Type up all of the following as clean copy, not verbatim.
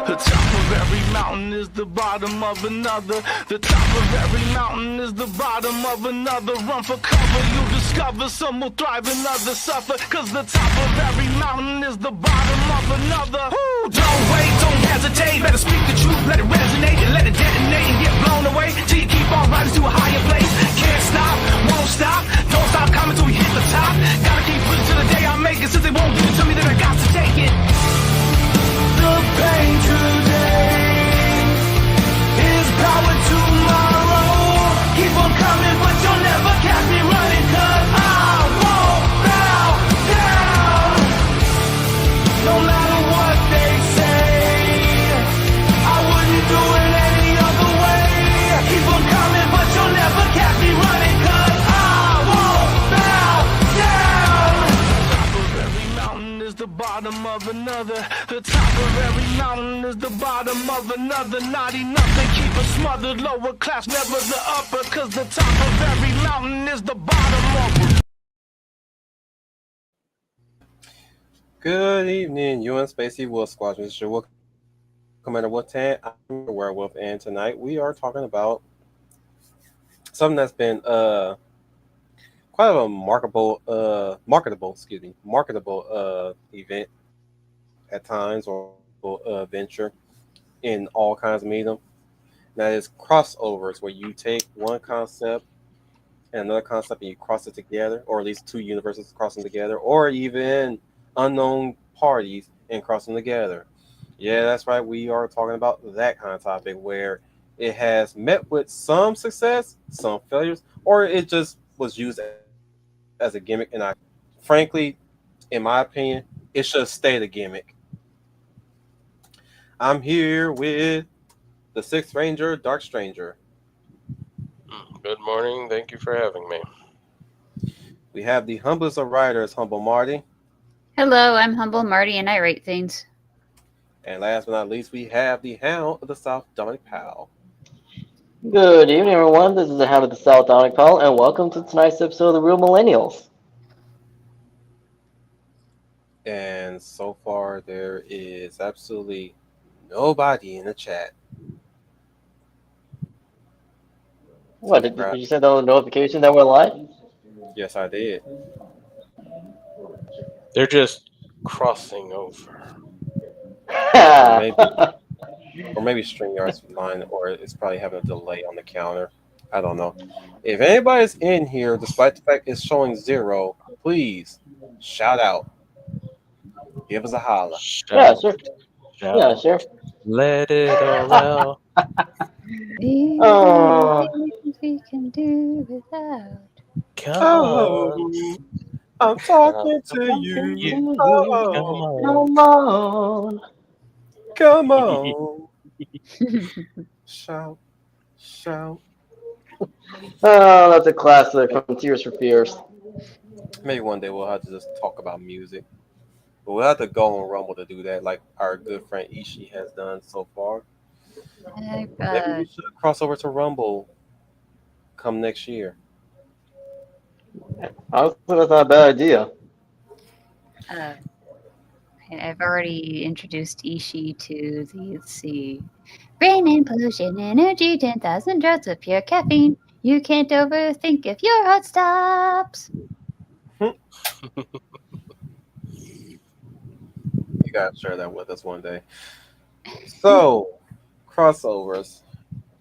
The top of every mountain is the bottom of another. The top of every mountain is the bottom of another. Run for cover, you'll discover some will thrive and others suffer. Cause the top of every mountain is the bottom of another. Ooh, don't wait, don't hesitate. Better speak the truth, let it resonate and let it detonate and get blown away. Till you keep on rising to a higher place. Can't stop, won't stop, don't stop coming till we hit the top. Gotta keep pushing till the day I make it. Since they won't give it to me, then I got to take it. The pain today is power tomorrow. Keep on coming, but you'll never catch me running. Cause I won't bow down. No matter what they say, I wouldn't do it any other way. Keep on coming, but you'll never catch me running. Cause I won't bow down. The top of every mountain is the bottom of another. The top of every mountain is the bottom of another. Not enough to keep us smothered. Lower class, never the upper. Cause the top of every mountain is the bottom of. Good evening, UN Spacey Wolf Squad. This is your Wolf Commander Wolftan. I'm a werewolf, and tonight we are talking about something that's been quite a marketable event at times, or venture in all kinds of medium. That is crossovers, where you take one concept and another concept and you cross it together, or at least two universes crossing together, or even unknown parties and cross them together. Yeah, that's right. We are talking about that kind of topic where it has met with some success, some failures, or it just was used as a gimmick. And frankly, in my opinion, it should stay the gimmick. I'm here with the Sixth Ranger, Dark Stranger. Good morning. Thank you for having me. We have the humblest of writers, Humble Marty. Hello, I'm Humble Marty and I rate things. And last but not least, we have the Hound of the South, Dominic Powell. Good evening, everyone. This is the Hound of the South, Dominic Powell, and welcome to tonight's episode of The Real Millennials. And so far, there is absolutely nobody in the chat. What, did you send out a notification that we're live? Yes, I did. They're just crossing over. Or maybe StreamYard's fine, or it's probably having a delay on the counter. I don't know. If anybody's in here, despite the fact it's showing 0, please shout out. Give us a holla. Yeah, sure. Yeah, sure. Let it all out. We can do without. Come Oh, I'm talking to you. Oh, come on. Shout. Oh, that's a classic from Tears for Fears. Maybe one day we'll have to just talk about music. But we'll have to go on Rumble to do that, like our good friend Ishii has done so far. Maybe we should cross over to Rumble come next year. Honestly, that's not a bad idea. I've already introduced Ishii to the, let's see, brain and pollution, energy, 10,000 drops of pure caffeine. You can't overthink if your heart stops. You gotta share that with us one day. So, crossovers.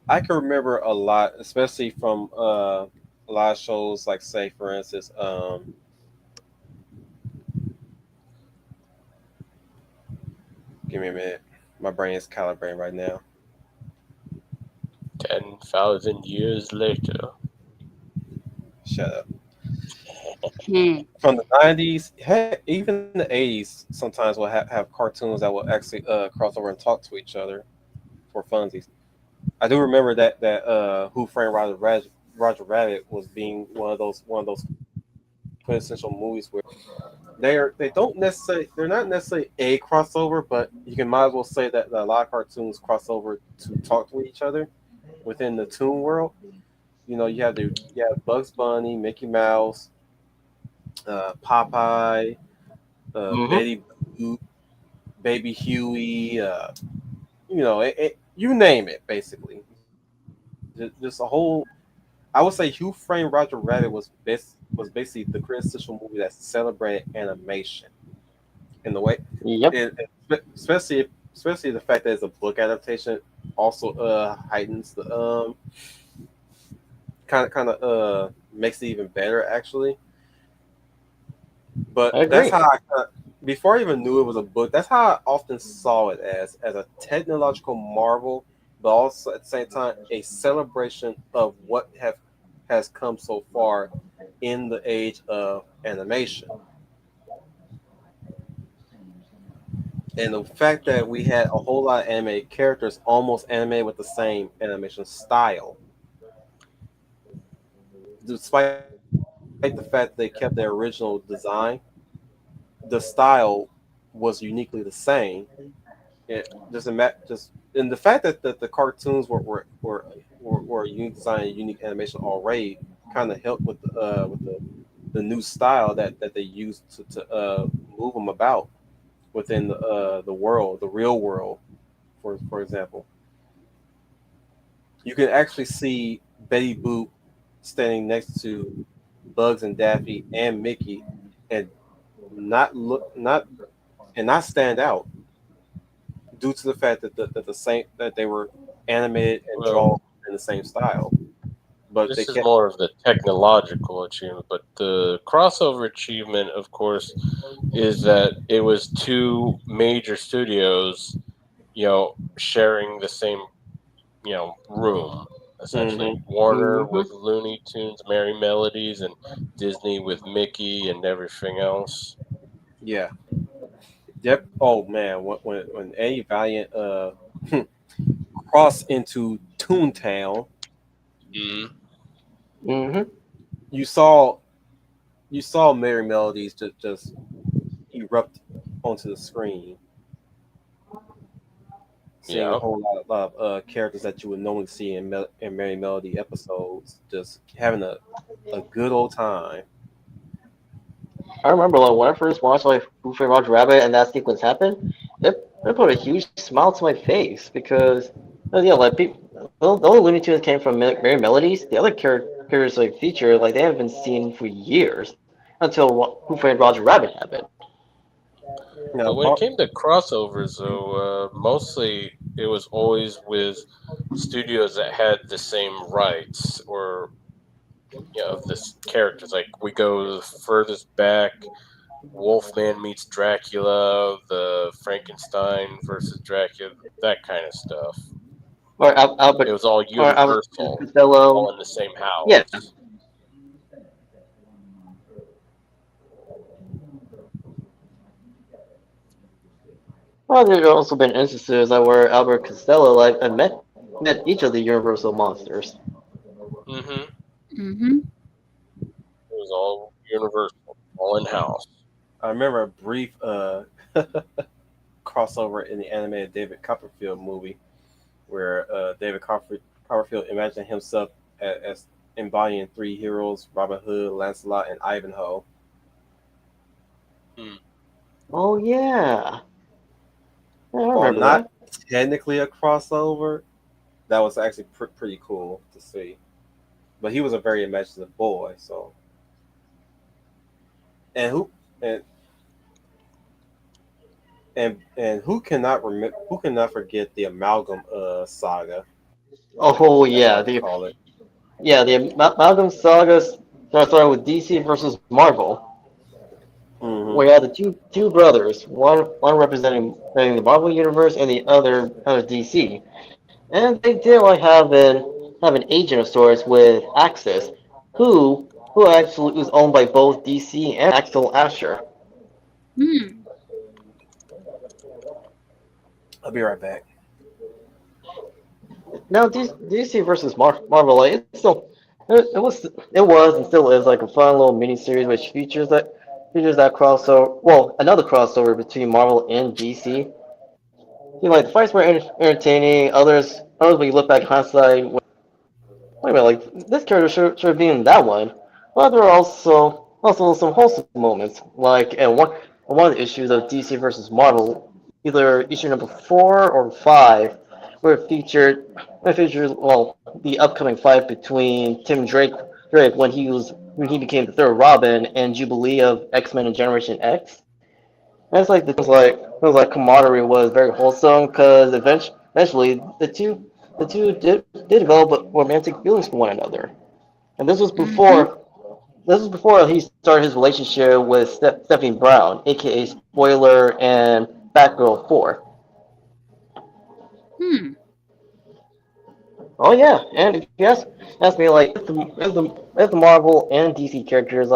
I can remember a lot, especially from a lot of shows, like, say, for instance, give me a minute. My brain is calibrating right now. 10,000 years later. Shut up. From the 90s, heck, even the 80s, sometimes we'll have cartoons that will actually cross over and talk to each other for funsies. I do remember that Who Framed Roger Rabbit was being one of those quintessential movies where they're not necessarily a crossover, but you might as well say that a lot of cartoons cross over to talk to each other within the toon world. You know, you have Bugs Bunny, Mickey Mouse, Popeye, Betty Boop, Baby Huey, you name it, basically. Just a whole. I would say Who Framed Roger Rabbit was basically the quintessential movie that celebrated animation in the way, Yep. especially the fact that it's a book adaptation also heightens the kind of makes it even better actually. But I agree. that's how before I even knew it was a book, that's how I often saw it as a technological marvel, but also at the same time a celebration of what has come so far in the age of animation. And the fact that we had a whole lot of animated characters almost animated with the same animation style, despite the fact that they kept their original design, the style was uniquely the same. It just and the fact that the cartoons were unique design and unique animation already kind of helped with the new style that they used to move them about within the world, the real world. For example, you can actually see Betty Boop standing next to Bugs and Daffy and Mickey, and not stand out due to the fact that they were animated and drawn in the same style. But this is more of the technological achievement, but the crossover achievement, of course, is that it was two major studios, sharing the same, room. Essentially, Warner with Looney Tunes, Merry Melodies, and Disney with Mickey and everything else. Yeah. Yep. Oh man, when Eddie Valiant crossed into Toontown, you saw Merry Melodies just erupt onto the screen. Seeing a whole lot of characters that you would normally see in Merry Melody episodes, just having a good old time. I remember when I first watched Who Framed Roger Rabbit and that sequence happened, it put a huge smile to my face because the only Looney Tunes came from Merry Melodies. The other characters featured they haven't been seen for years until Who Framed Roger Rabbit happened. But when it came to crossovers, though, mostly it was always with studios that had the same rights or this characters. Like we go furthest back, Wolfman meets Dracula, the Frankenstein versus Dracula, that kind of stuff. Or Albert, it was all Universal, all in the same house. Yeah. Well, there have also been instances where Albert Costello met each of the Universal monsters. It was all Universal, all in house. I remember a brief crossover in the animated David Copperfield movie, where David Copperfield imagined himself as embodying three heroes: Robin Hood, Lancelot, and Ivanhoe. Oh yeah. While not technically a crossover, that was actually pretty cool to see. But he was a very imaginative boy, so. And who cannot forget the Amalgam saga? Oh yeah, the Amalgam saga started with DC versus Marvel. We had the two brothers, one representing the Marvel universe and the other DC, and they did have an agent of sorts with Axis, who actually was owned by both DC and Axel Asher. I'll be right back. Now DC versus Marvel, it was and still is a fun little miniseries which features that crossover. Well, another crossover between Marvel and DC. The fights were entertaining. Others when you look back in hindsight, wait a minute, this character should have been in that one. But there were also some wholesome moments. And one of the issues of DC versus Marvel either issue number 4 or 5, where it featured the upcoming fight between Drake when he became the third Robin and Jubilee of X-Men and Generation X. And it's like it was like camaraderie was very wholesome because eventually the two did develop romantic feelings for one another. And this was before he started his relationship with Stephanie Brown, aka Spoiler and Batgirl 4. Oh yeah, and if you ask me, like if the Marvel and DC characters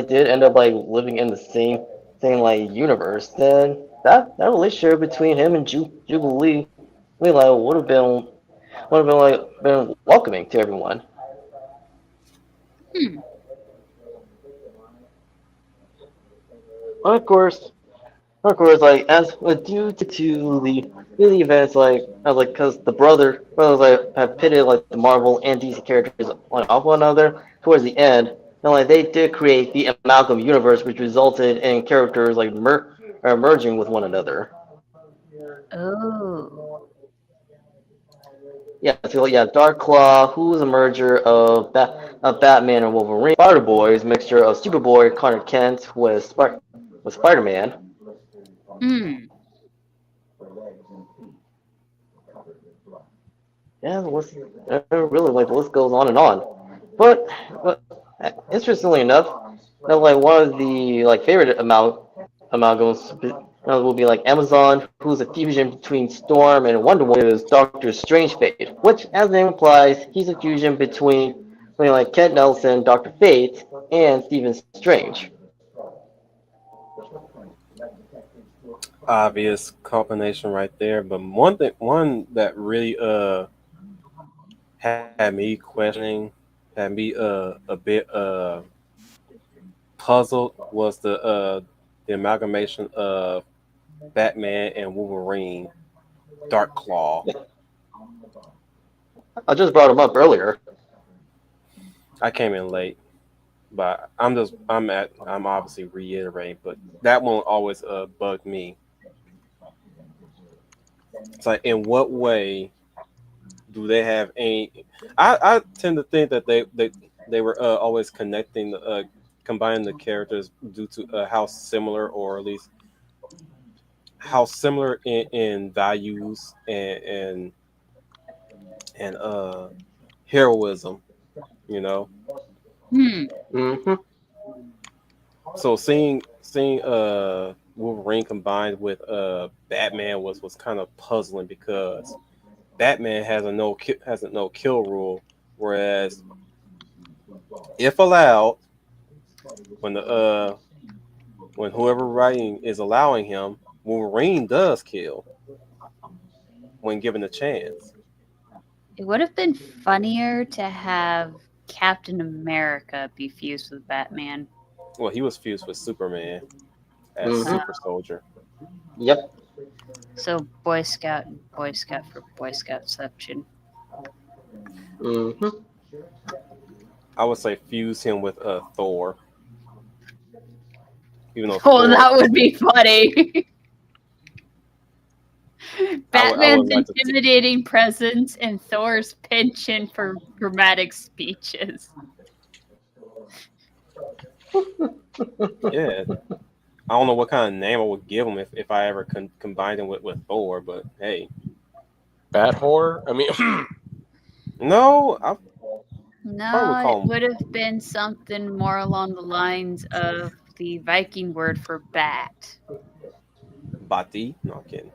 did end up living in the same universe, then that relationship between him and Jubilee would have been welcoming to everyone. Of course, as due to the events, because the brothers have pitted the Marvel and DC characters off one another towards the end, and they did create the Amalgam universe, which resulted in characters merging with one another. Oh. Yeah, so Darkclaw, who is a merger of Batman and Wolverine. Spider-Boy is a mixture of Superboy, Connor Kent with Spider-Man. Yeah, the list goes on and on. But interestingly enough, one of the favorite amalgams will be Amazon, who's a fusion between Storm and Wonder Woman, is Doctor Strange Fate, which, as the name implies, he's a fusion between Kent Nelson, Doctor Fate, and Stephen Strange. Obvious combination right there, but one that really had me questioning, had me a bit puzzled was the amalgamation of Batman and Wolverine, Darkclaw. I just brought him up earlier. I came in late, but I'm obviously reiterating, but that one always bugged me. It's like, in what way do they have any? I tend to think that they were always combining the characters due to how similar, or at least how similar in values and heroism, Mm-hmm. So seeing Wolverine combined with Batman was kind of puzzling, because Batman has a no kill rule, whereas if allowed, when whoever writing is allowing him, Wolverine does kill when given a chance. It would have been funnier to have Captain America be fused with Batman. Well, he was fused with Superman as Super Soldier. Yep. So Boy Scout and Boy Scout for Boy Scoutception. Mm-hmm. I would say fuse him with Thor. Even though that would be funny. Batman's intimidating presence and Thor's penchant for dramatic speeches. Yeah. I don't know what kind of name I would give him if I ever combined him with Thor, but hey. Bat whore? I mean, no, it would have been something more along the lines of the Viking word for bat. Bati? No, I'm kidding.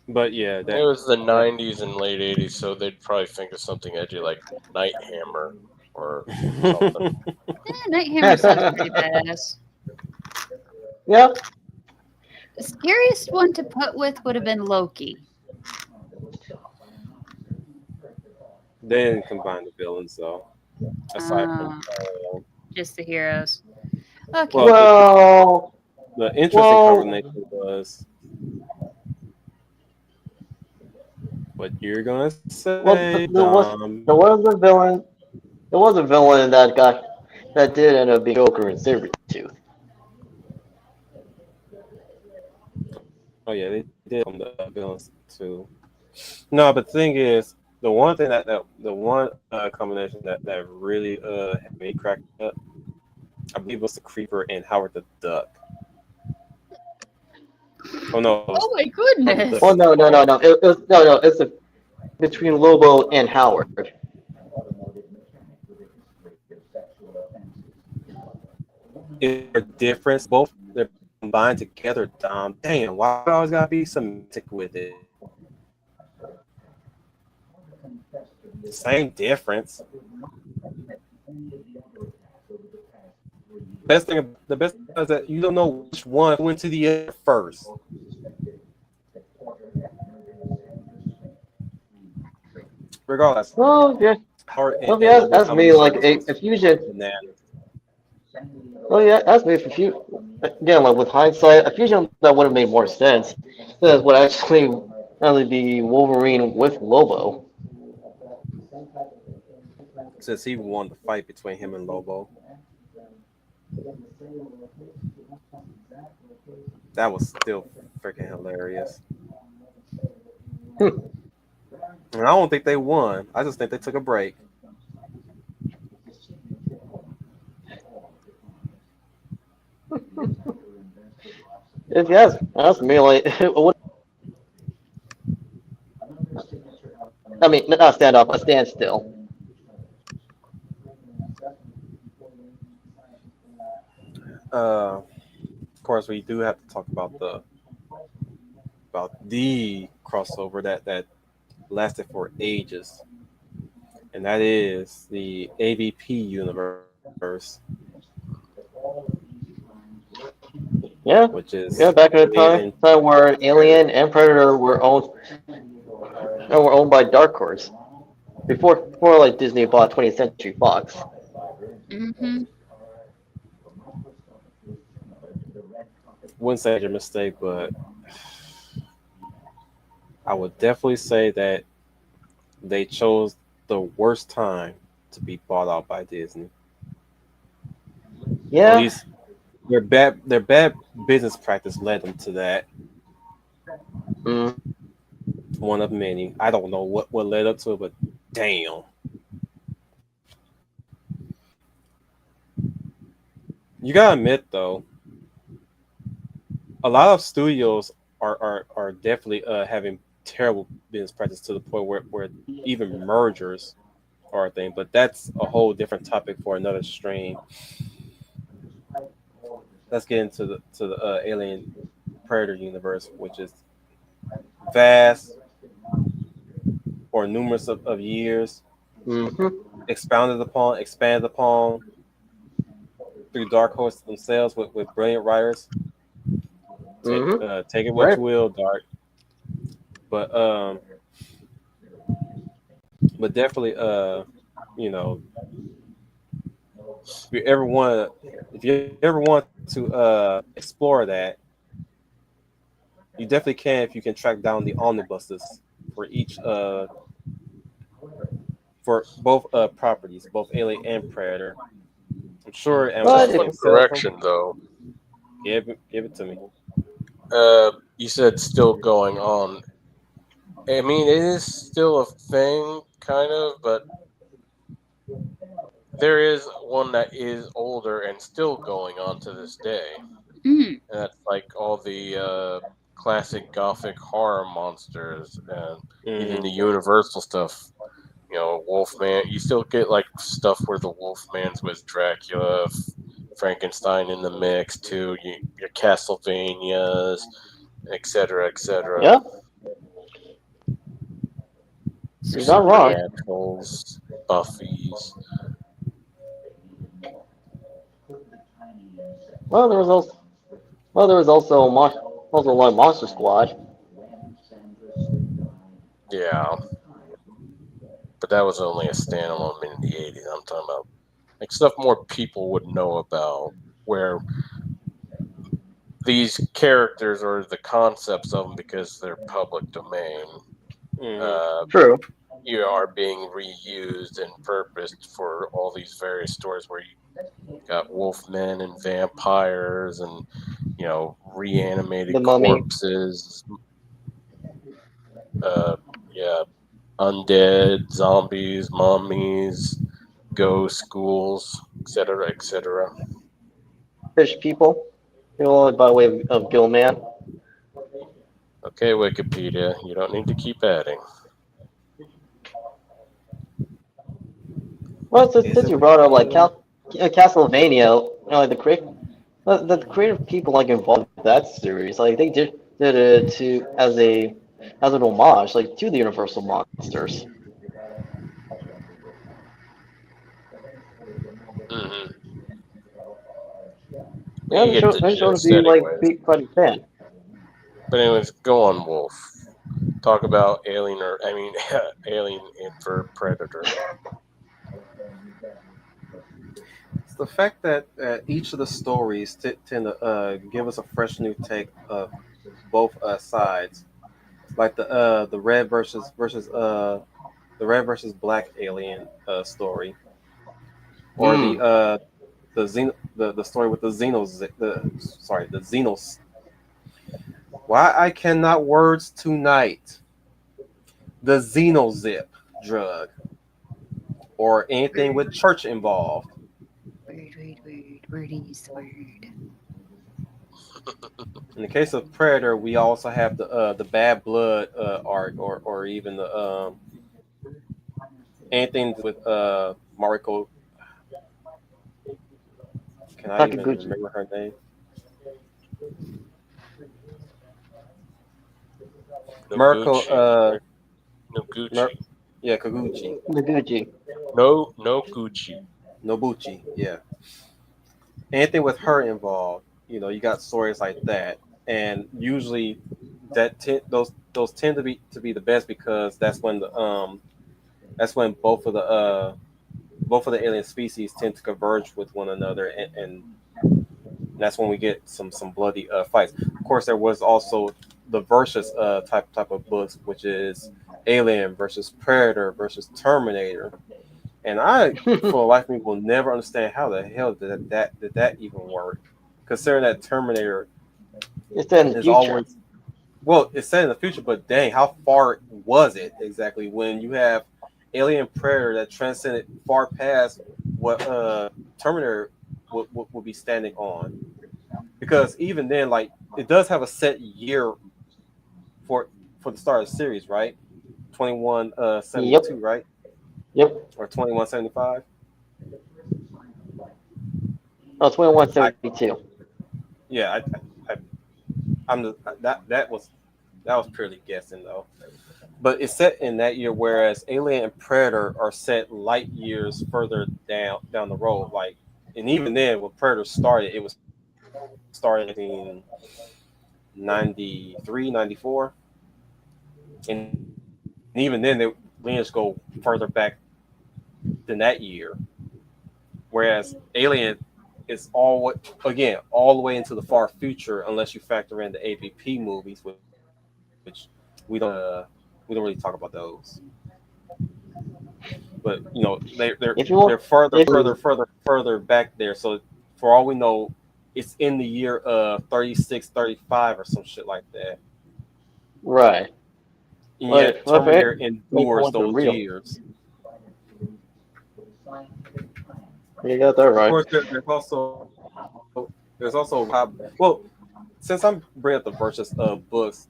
But yeah, it was the 90s and late 80s, so they'd probably think of something edgy like Night Hammer or something. Night Hammer sounds pretty badass. Yeah. The scariest one to put with would have been Loki. They didn't combine the villains, though. Aside from just the heroes. Okay. Well, the interesting combination was what you're gonna say. There was a villain. There was a villain that did end up being Joker and Sabretooth. Oh yeah, they did on the villains too. No, but the thing is, the one thing the one combination that really had me crack up, I believe was the Creeper and Howard the Duck. Oh no, it was Oh my Howard the goodness! Duck Oh was the no, no, no, boss. no. It was no, no. It's between Lobo and Howard. Is there a difference? Both they're combined together. Damn, why do I always gotta be semantic with it? Same difference. The best thing is that you don't know which one went to the other first. Regardless, Well, yeah. Howard Well, and yeah. Lobo That's me. combination Like was a fusion. bananas. Well, yeah. That's me. If you again, like with hindsight, a fusion that would have made more sense. That would actually be Wolverine with Lobo. Since he won the fight between him and Lobo, that was still freaking hilarious. And I don't think they won. I just think they took a break. If yes, that's me. Like, I mean, not stand up, a standstill. Of course, we do have to talk about the crossover that lasted for ages, and that is the AVP universe, Yeah, which is yeah. Back in the Alien and time where Predator. Alien and Predator were owned by Dark Horse before like Disney bought 20th Century Fox. Mm-hmm. Wouldn't say it's a mistake, but I would definitely say that they chose the worst time to be bought out by Disney. Or at Yeah, least their bad business practice led them to that. mm, One of many. I don't know what led up to it, but damn. You gotta admit though, a lot of studios are definitely having terrible business practice to the point where even mergers are a thing. But that's a whole different topic for another stream. Let's get into the Alien Predator universe, which is vast for numerous of years, hmm expanded upon through Dark Horse themselves with brilliant writers. Take it what right. you will, Dark. But definitely you know, if you ever want to explore that, you definitely can if you can track down the omnibuses for each for both properties, both Alien and Predator. I'm sure But Amazon if can One sell some. correction, though. Give it to me. You said still going on. I mean, it is still a thing, kind of, but there is one that is older and still going on to this day. Mm. And that's like all the classic gothic horror monsters and even the Universal stuff. You know, Wolfman. You still get like stuff where the Wolfman's with Dracula, Frankenstein in the mix too. Your Castlevanias, etc., etc. yeah, you're not wrong. Supernaturals, Buffy's. Well, there was also like Monster Squad. Yeah, but that was only a standalone in the '80s. I'm talking about like stuff more people would know about, where these characters or the concepts of them, because they're public domain, True. you are being reused and purposed for all these various stories where you got wolfmen and vampires and reanimated The mummy. corpses, undead, zombies, mummies, ghosts, ghouls, etc., etc. Fish people. By way of Gilman. Okay, Wikipedia, you don't need to keep adding. Well, since you brought up like Castlevania, like the creative people like involved in that series, like they did it to as an homage, like to the Universal monsters. Mm-hmm. Yeah, You get the I'm sure to gist, be like anyways. big quite a fan. But anyways, go on, Wolf. Talk about Alien for Predator. It's the fact that each of the stories tend to give us a fresh new take of both sides, like the red the red versus black alien story, or the story with the Xenos. Why I cannot words tonight? The Xenozip drug, or anything with church involved. Word is the word. In the case of Predator, we also have the Bad Blood arc, or even the anything with Mariko. Can I even Sakaguchi. remember her name? Mariko. Noguchi. Yeah, Kaguchi. Noguchi. No Gucci. Nobuchi. Yeah. Anything with her involved, you got stories like that, and usually those tend to be the best, because that's when both of the alien species tend to converge with one another, and that's when we get some bloody fights. Of course, there was also the versus type of books, which is Alien versus Predator versus Terminator. And I, for the life of me, will never understand how the hell did that even work. Considering that Terminator It's set in the is future. always, well, it's set in the future, but dang, how far was it exactly when you have Alien Predator that transcended far past what Terminator would be standing on? Because even then, like, it does have a set year for the start of the series, right? 2172, right? Yep. Or 2175. Oh, 2172. Yeah, I'm just, that was purely guessing though. But it's set in that year, whereas Alien and Predator are set light years further down the road. Like, and even then, when Predator started, it was started in 93, 94. And even then, the lineage go further back than that year. Whereas Alien is all the way into the far future, unless you factor in the AVP movies, which we don't really talk about those. But they're further back there. So for all we know, it's in the year of 36, 35 or some shit like that. Right. And yet Terminator endures those years. You got that right. Of course, there's also well, since I'm bringing up the versus of books,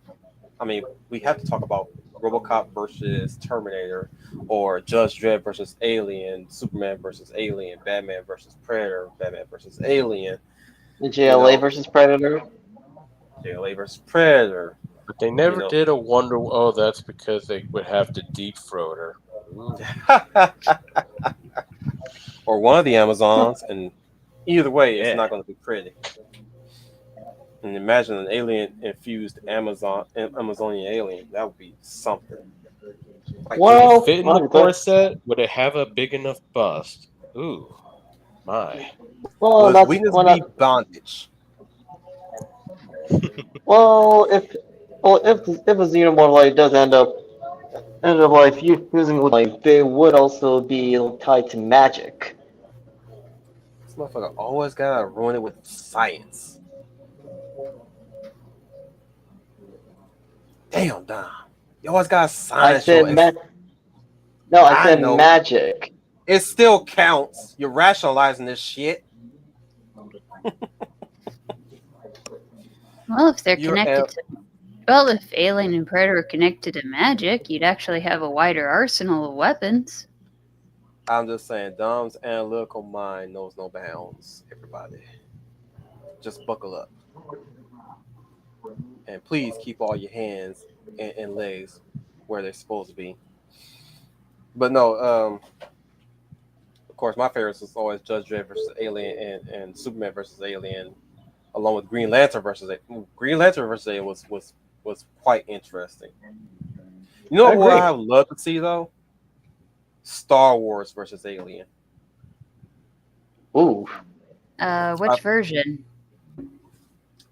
I mean, we have to talk about RoboCop versus Terminator, or Judge Dredd versus Alien, Superman versus Alien, Batman versus Predator, Batman versus Alien, The JLA versus Predator. JLA versus Predator. But they never did a Wonder. Oh, that's because they would have to deep throat her. Or one of the Amazons, and either way, it's not going to be pretty. And imagine an alien-infused Amazonian alien. That would be something. Like, would it fit in the corset? Would it have a big enough bust? Ooh, my. Well, that's be bondage. If a xenomorph like does end up like using like, they would also be tied to magic. This motherfucker always gotta ruin it with science. Damn, Dom. You always got to I silence said your. No, I I said know. magic. It still counts. You're rationalizing this shit. Well, if they're You're connected to, well, if Alien and Predator are connected to magic, you'd actually have a wider arsenal of weapons. I'm just saying, Dom's analytical mind knows no bounds. Everybody, just buckle up, and please keep all your hands and legs where they're supposed to be. But no, of course, my favorites was always Judge Dredd versus Alien and Superman versus Alien, along with Green Lantern versus Alien was quite interesting. You know what I would love to see though? Star Wars versus Alien. Ooh. Which version?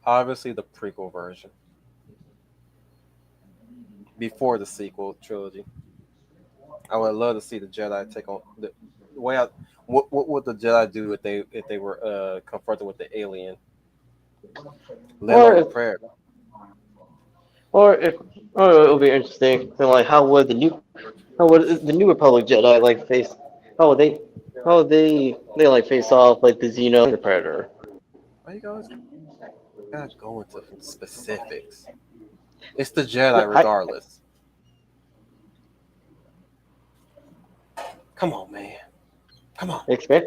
Obviously, the prequel version before the sequel trilogy. I would love to see the Jedi take on the way out. What would the Jedi do if they were confronted with the alien? Or it'll be interesting. So, like, how would the New Republic Jedi like face? How would they like face off like the Xeno and the Predator? Why you guys gotta go into specifics? It's the Jedi regardless. Come on, man. Come on. Expect.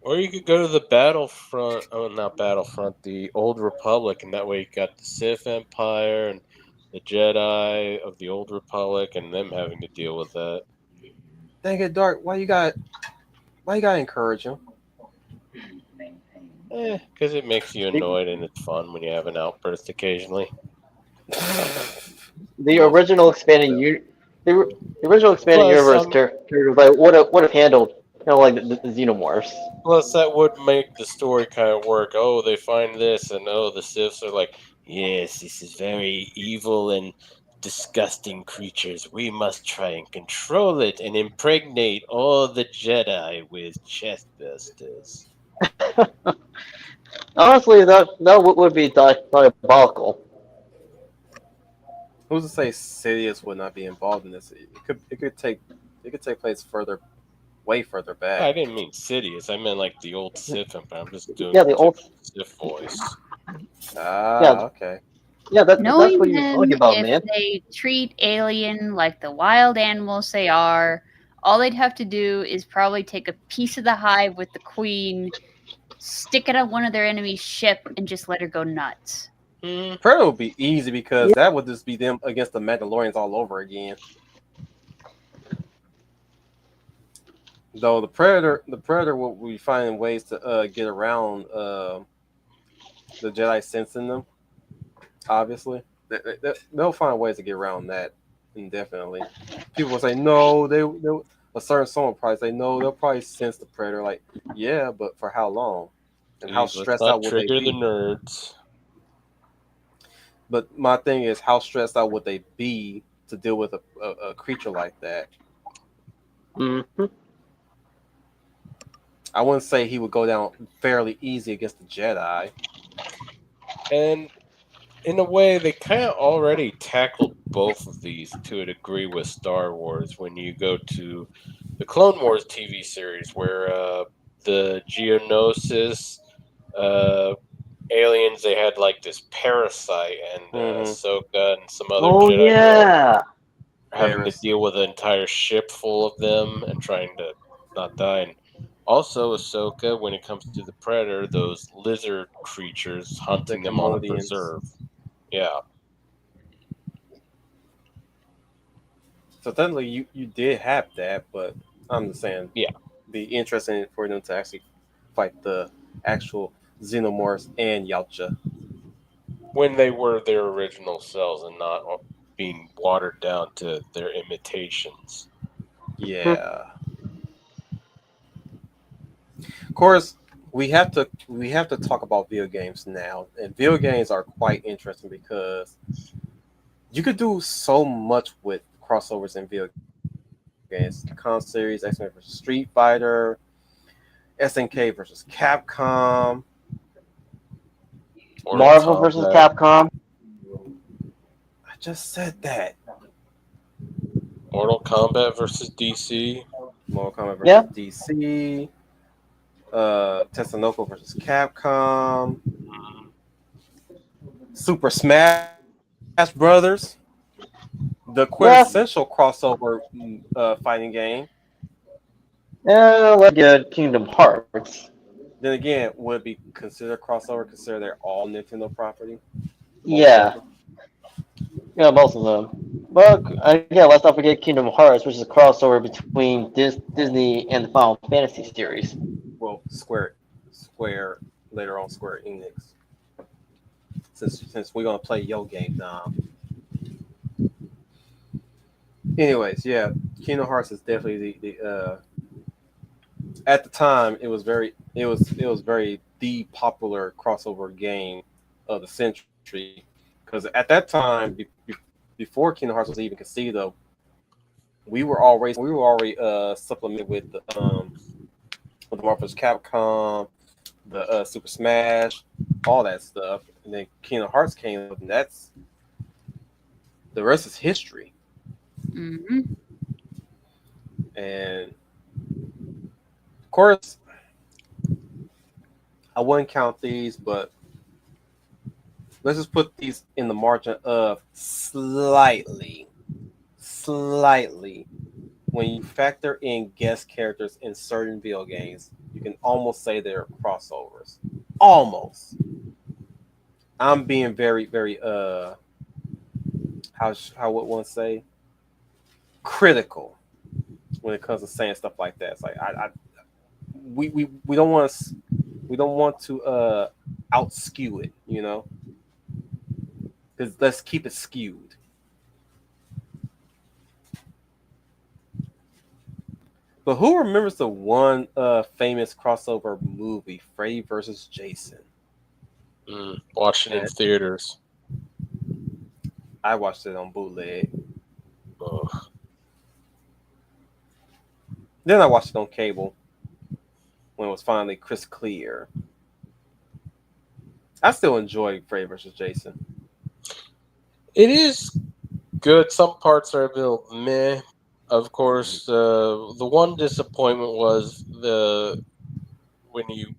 Or you could go to the Battlefront. Oh, not Battlefront. The Old Republic, and that way you got the Sith Empire and the Jedi of the Old Republic, and them having to deal with that. Dang it, Dark. Why you gotta encourage him? Because it makes you annoyed and it's fun when you have an outburst occasionally. The original expanded universe characters like would have handled like the Xenomorphs. Plus, that would make the story kind of work. Oh, they find this, and the Siths are like, yes, this is very evil and disgusting creatures. We must try and control it and impregnate all the Jedi with chest bursters. Honestly, that would be diabolical. Who's to say Sidious would not be involved in this? It could take place way further back. I didn't mean Sidious. I meant like the old Sith Empire. I'm just doing the old Sith voice. Okay. Yeah, that's Knowing what you're talking about, if man. they treat Alien like the wild animals they are, all they'd have to do is probably take a piece of the hive with the queen, stick it on one of their enemy's ship, and just let her go nuts. Predator would be easy because that would just be them against the Mandalorians all over again. Though the Predator will be finding ways to get around the Jedi sensing them. Obviously, they'll find ways to get around that indefinitely. People will say no. A certain someone will probably say no. They'll probably sense the Predator. Like, yeah, but for how long? And how stressed out would they be? Trigger the nerds. But my thing is, how stressed out would they be to deal with a creature like that? Mm-hmm. I wouldn't say he would go down fairly easy against the Jedi. And in a way, they kind of already tackled both of these to a degree with Star Wars when you go to the Clone Wars TV series, where the Geonosis aliens, they had like this parasite, and Ahsoka and some other Jedi having to deal with an entire ship full of them and trying to not die. And also Ahsoka, when it comes to the Predator, those lizard creatures hunting them on a preserve. Yeah. So technically, you did have that, but I'm just saying, be interesting for them to actually fight the actual Xenomorphs and Yautja when they were their original selves and not being watered down to their imitations. Yeah. Of course, we have to talk about video games now, and video games are quite interesting because you could do so much with crossovers in video games. Con Series, X-Men versus Street Fighter, SNK versus Capcom, Marvel versus Capcom. just said that. Mortal Kombat versus DC. Mortal Kombat versus DC. Tatsunoko versus Capcom. Super Smash Brothers. The quintessential crossover fighting game. Let's get Kingdom Hearts. Then again, would it be considered crossover? Consider they're all Nintendo property. Yeah, most of them. But again, let's not forget Kingdom Hearts, which is a crossover between Disney and the Final Fantasy series. Well, Square later on Square Enix. Since we're gonna play Yo game now. Anyways, yeah, Kingdom Hearts is definitely the at the time it was very the popular crossover game of the century, because at that time before Kingdom Hearts was even conceived of, we were already supplemented with the Marvel vs. Capcom, the Super Smash, all that stuff, and then Kingdom Hearts came up, and that's the rest is history. Mm-hmm. And of course, I wouldn't count these, but let's just put these in the margin of slightly. When you factor in guest characters in certain video games, you can almost say they're crossovers. Almost. I'm being very, very how would one say, critical when it comes to saying stuff like that. It's like we don't want to out skew it, you know, because let's keep it skewed. But who remembers the one famous crossover movie, Freddy vs. Jason? Watched it in theaters. I watched it on bootleg. Ugh. Then I watched it on cable when it was finally crystal clear. I still enjoy Freddy vs. Jason. It is good. Some parts are a little meh. Of course, the one disappointment was when you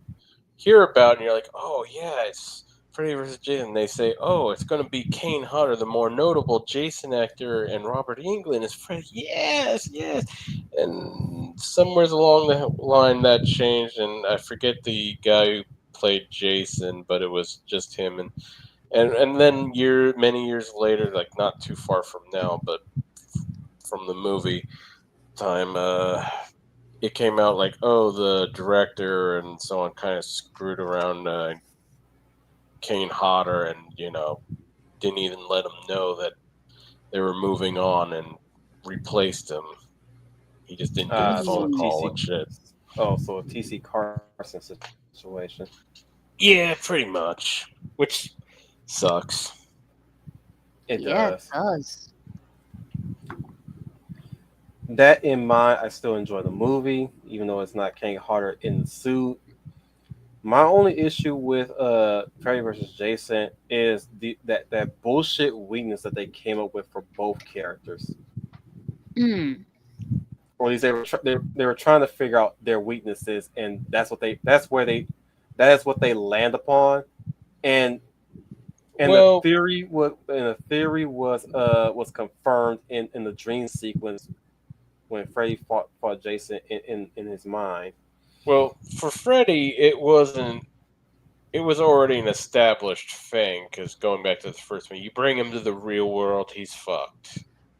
hear about it and you're like, oh yeah, it's Freddy vs. Jason. They say, oh, it's going to be Kane Hodder, the more notable Jason actor, and Robert Englund is Freddy. Yes. And somewhere along the line that changed, and I forget the guy who played Jason, but it was just him. And then many years later, like not too far from now, but from the movie time, it came out like, oh, the director and so on kind of screwed around Kane Hodder, and didn't even let him know that they were moving on and replaced him. He just didn't get a phone call and shit. Oh, so a TC Carson situation. Yeah, pretty much. Which sucks. It It does. That in mind, I still enjoy the movie, even though it's not Kane Hodder in the suit. My only issue with Freddy vs. Jason is that bullshit weakness that they came up with for both characters. Or at least they were trying to figure out their weaknesses, and that is what they land upon. And the theory was confirmed in the dream sequence when Freddy fought Jason in his mind. Well, for Freddy, it was already an established thing, because going back to the first one, you bring him to the real world, he's fucked.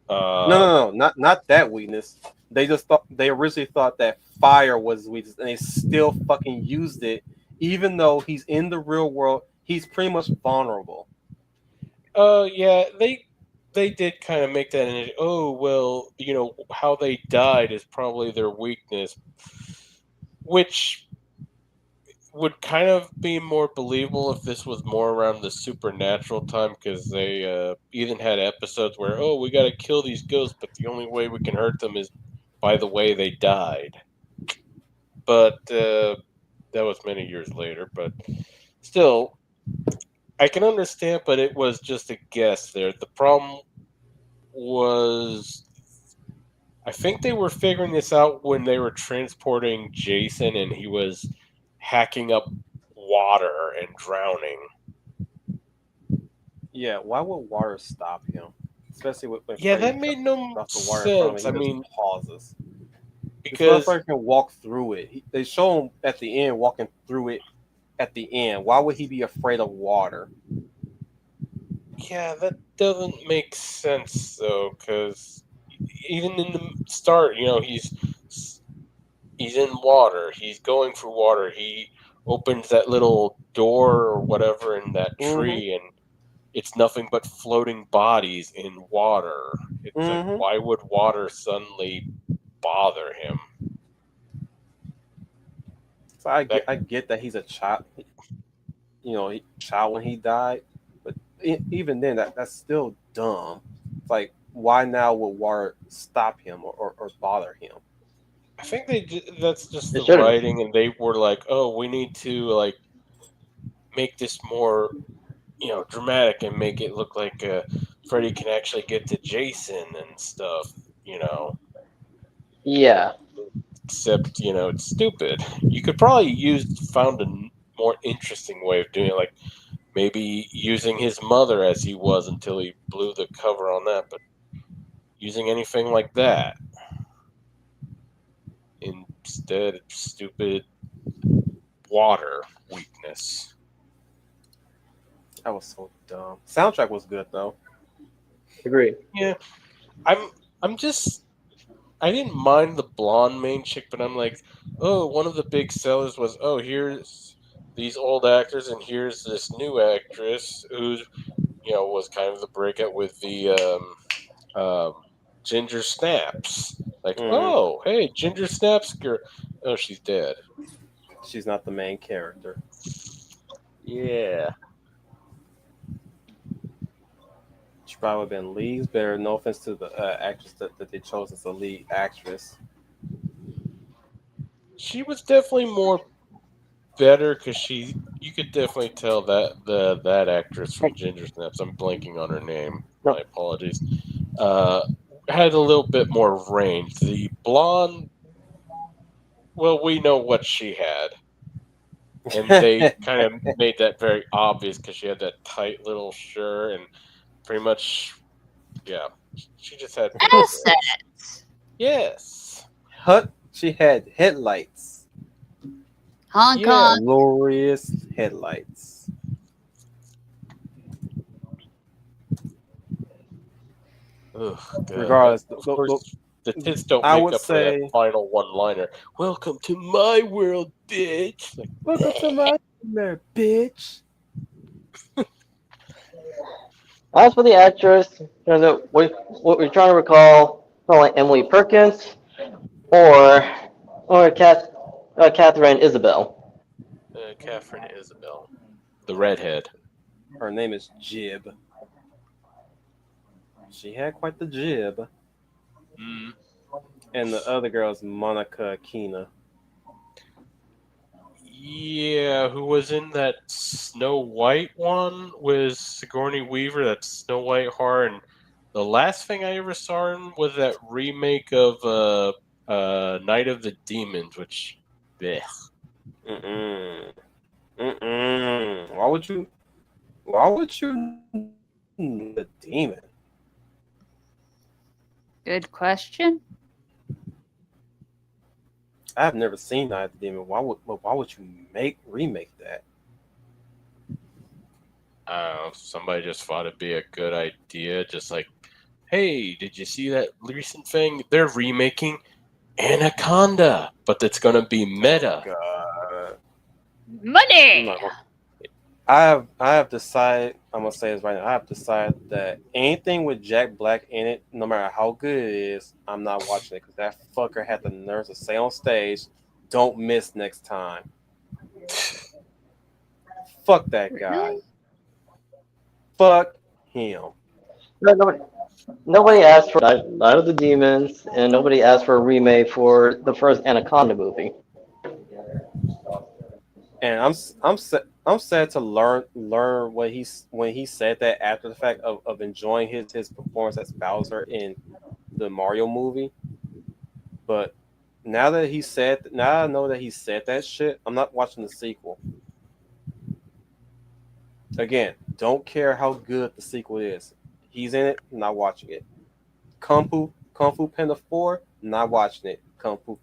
No, not that weakness. They originally thought that fire was weakness, and they still fucking used it, even though he's in the real world. He's pretty much vulnerable. Yeah, they did kind of make that in it. Oh, well, how they died is probably their weakness, which would kind of be more believable if this was more around the supernatural time, because they even had episodes where, oh, we got to kill these ghosts, but the only way we can hurt them is by the way they died. But that was many years later. But still, I can understand, but it was just a guess there. The problem was, I think they were figuring this out when they were transporting Jason and he was hacking up water and drowning. Yeah, why would water stop him? Especially when Yeah, Freddy that made no drops the water in front of sense. I him, he mean, just pauses. because This motherfucker can walk through it. They show him at the end walking through it at the end. Why would he be afraid of water? yeah, that doesn't make sense though. Because even in the start, he's in water. He's going for water. He opens that little door or whatever in that tree, and it's nothing but floating bodies in water. It's like, why would water suddenly bother him? So I get that he's a child. Child when he died, but even then, that's still dumb. It's like, why now would water stop him or bother him? I think that's just They the should've. writing, and they were like, oh, we need to make this more dramatic and make it look like Freddy can actually get to Jason and stuff. Yeah. Except it's stupid. You could probably found a more interesting way of doing it, like maybe using his mother as he was until he blew the cover on that, but using anything like that instead of stupid water weakness. That was so dumb. Soundtrack was good though. Agree. Yeah, I'm just. I didn't mind the blonde main chick, but I'm like, oh, one of the big sellers was, oh, here's these old actors, and here's this new actress who's, was kind of the breakout with the Ginger Snaps. Like, oh, hey, Ginger Snaps girl. Oh, she's dead. She's not the main character. Yeah. She probably would have been leagues better. No offense to the actress that they chose as the lead actress. She was definitely more better because you could definitely tell that that actress from Ginger Snaps, I'm blanking on her name. My apologies. Had a little bit more range. The blonde, well, we know what she had. And they kind of made that very obvious because she had that tight little shirt and pretty much, yeah, she just had assets. Yes. She had headlights. Hong Kong. Glorious headlights. Ugh, Regardless, the tits don't I make would up say, for that final one-liner. Welcome to my world, bitch. Like, welcome to my world, bitch. As for the actress, what we're trying to recall, like Emily Perkins or Catherine Isabel. Catherine Isabel, the redhead. Her name is Jib. She had quite the jib. And the other girl is Monica Akina. Yeah, who was in that Snow White one with Sigourney Weaver, that Snow White horror. And the last thing I ever saw in was that remake of Night of the Demons, which, bleh. Why would you the demon? Good question. I've never seen Night of the Demon. Why would you remake that? Somebody just thought it'd be a good idea. Just like, hey, did you see that recent thing? They're remaking Anaconda, but it's gonna be meta. God. Money. I have decided. I'm gonna say this right now. I have decided that anything with Jack Black in it, no matter how good it is, I'm not watching it because that fucker had the nerves to say on stage, "Don't miss next time." Fuck that guy. Really? Fuck him. Nobody asked for Night of the Demons, and nobody asked for a remake for the first Anaconda movie. And I'm sad to learn when he said that after the fact of enjoying his performance as Bowser in the Mario movie. But now I know that he said that shit, I'm not watching the sequel. Again, don't care how good the sequel is. He's in it, not watching it. Kung Fu Panda 4, not watching it. Kung Fu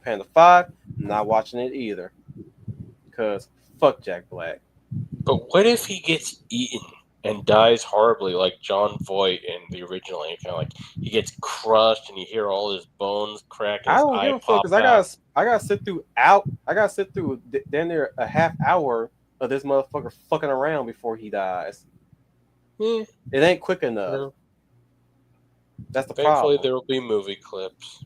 Panda 5, not watching it either. Cause fuck Jack Black. But what if he gets eaten and dies horribly, like John Voight in the original? And kind of like he gets crushed, and you hear all his bones crack, and I his don't give eye a fuck pop because out. I gotta sit through damn near a half hour of this motherfucker fucking around before he dies. Yeah, It ain't quick you enough. know, That's the thankfully, problem there will be movie clips.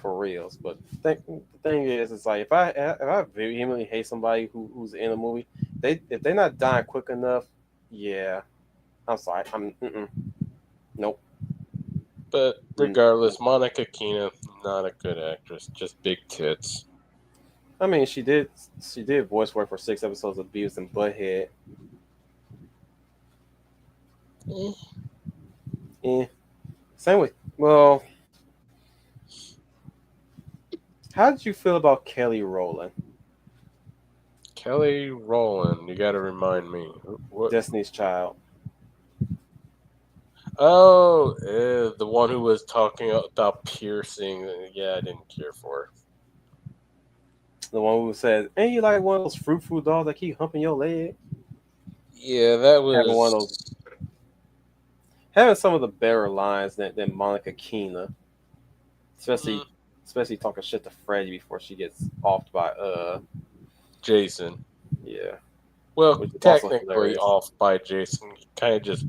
for reals. But the thing is, it's like if I vehemently hate somebody who's in a movie, if they're not dying quick enough, yeah, I'm sorry, nope. But regardless, Monica Keena, not a good actress, just big tits. I mean, she did voice work for 6 episodes of Beavis and Butthead. Same with how did you feel about Kelly Rowland, Kelly Rowland, you got to remind me. What? Destiny's Child? Oh, the one who was talking about piercing. Yeah, I didn't care for her. The one who says, "Ain't you like one of those fruit dolls that keep humping your leg?" Yeah, that Having one of was. those, having some of the better lines than Monica Keena, especially talking shit to Freddie before she gets offed by Jason. yeah. Well, Which is also technically hilarious. off by Jason. He kind of just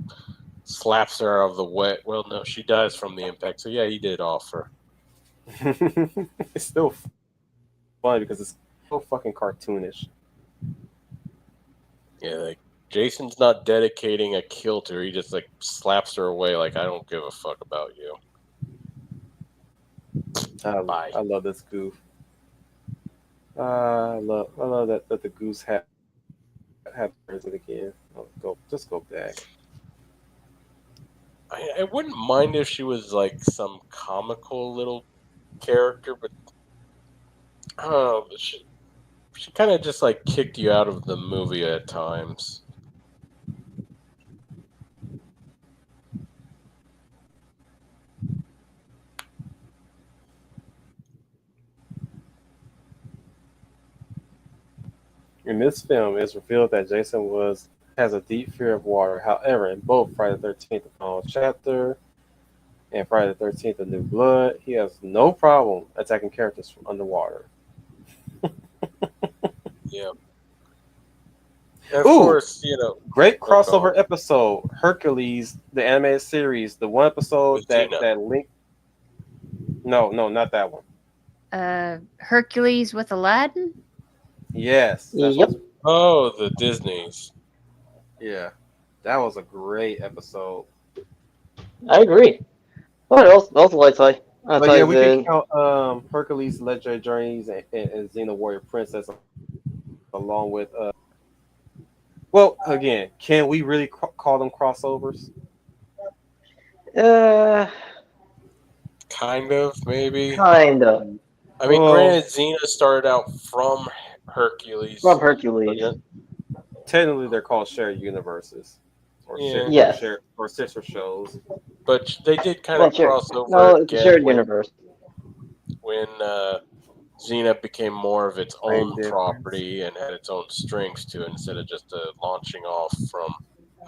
slaps her out of the wet. Well, no, she dies from the impact. So yeah, he did off her. It's still funny because it's so fucking cartoonish. Yeah, like Jason's not dedicating a kill to her. He just like slaps her away. Like I don't give a fuck about you. Bye. I love this goof. I love that the goose had it again. Just go back. I wouldn't mind if she was like some comical little character, but she kind of just like kicked you out of the movie at times. In this film, it's revealed that Jason has a deep fear of water. However, in both Friday the 13th, the final chapter, and Friday the 13th, the New Blood, he has no problem attacking characters from underwater. Yeah. And of course, great crossover episode, Hercules, the animated series, the one episode that linked. No, not that one. Hercules with Aladdin? Yes. Yep. Oh, the Disneys. Yeah. That was a great episode. I agree. What else? Also, like but yeah, we can count Hercules, Legendary Journeys, and Xena Warrior Princess, along with. Well, again, can we really call them crossovers? Kind of, maybe. Kind of. I mean, granted, Xena started out from Hercules. From Hercules. Technically, they're called shared universes. Or or sister shows. But they did kind of cross over. No, it's a shared universe. When Xena became more of its own property and had its own strings to it instead of just launching off from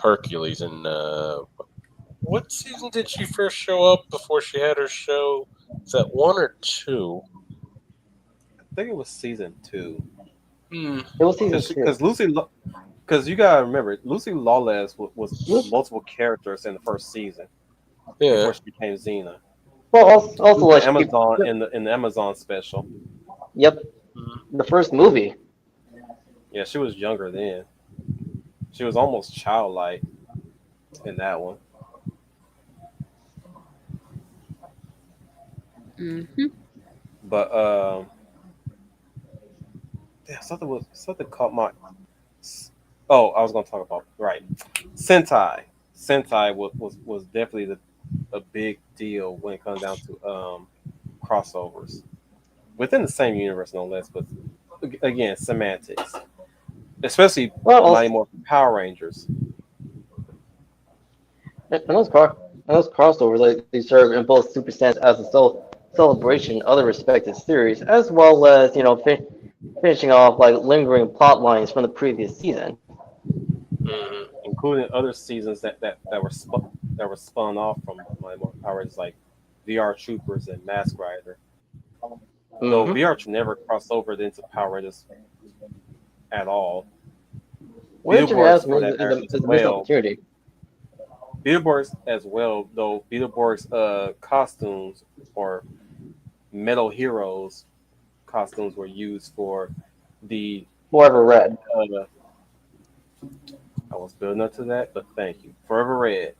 Hercules. And what season did she first show up before she had her show? Is that 1 or 2? I think it was season 2. It was season 2. Because you gotta remember, Lucy Lawless was multiple characters in the first season. Yeah. Before she became Xena. Well, also like Amazon in the Amazon special. Yep. The first movie. Yeah, she was younger then. She was almost childlike in that one. Mm-hmm. But Yeah, something caught my. Oh, I was gonna talk about right. Sentai. Sentai was definitely a big deal when it comes down to crossovers within the same universe, no less. But again, semantics, especially Well, Mighty also, Morphin Power Rangers. and those crossovers, like they serve in both Super Sense as a celebration of the respective series, as well as finishing off like lingering plot lines from the previous season. Mm-hmm. Including other seasons that were spun off from Mighty Morphin Power Rangers, like VR Troopers and Mask Rider. Though Mm-hmm. VR never crossed over into Power Rangers at all. Which, if you Beetleborgs ask for me, that matter as is a missed well. opportunity. Beetleborgs as well, though Beetleborgs costumes or Metal Heroes costumes were used for the Forever Red. I was building up to that, but thank you. Forever Red.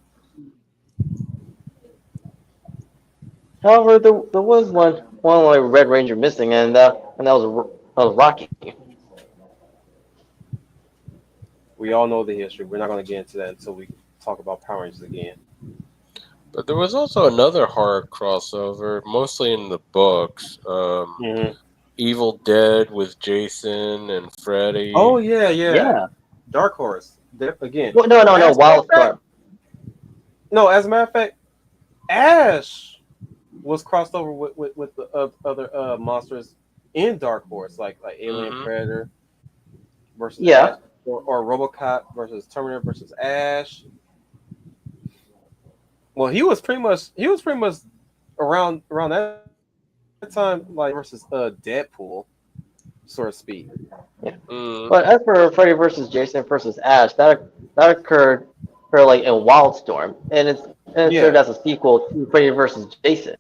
However, there was one like Red Ranger missing, and that was Rocky. We all know the history. We're not going to get into that until we talk about Power Rangers again. But there was also another horror crossover, mostly in the books. Mm-hmm. Evil Dead with Jason and Freddy. Oh yeah, yeah. Yeah. Dark Horse. Again. Well, no, As a matter of fact- Wildstorm. No, as a matter of fact, Ash was crossed over with the other monsters in Dark Horse, like Alien Mhm. Predator versus Yeah. Ash, or RoboCop versus Terminator versus Ash. Well, he was pretty much around that time, like versus Deadpool, so to speak. Mm. But as for Freddy versus Jason versus Ash, that occurred for like in Wildstorm, and it Yeah. served as a sequel to Freddy versus Jason.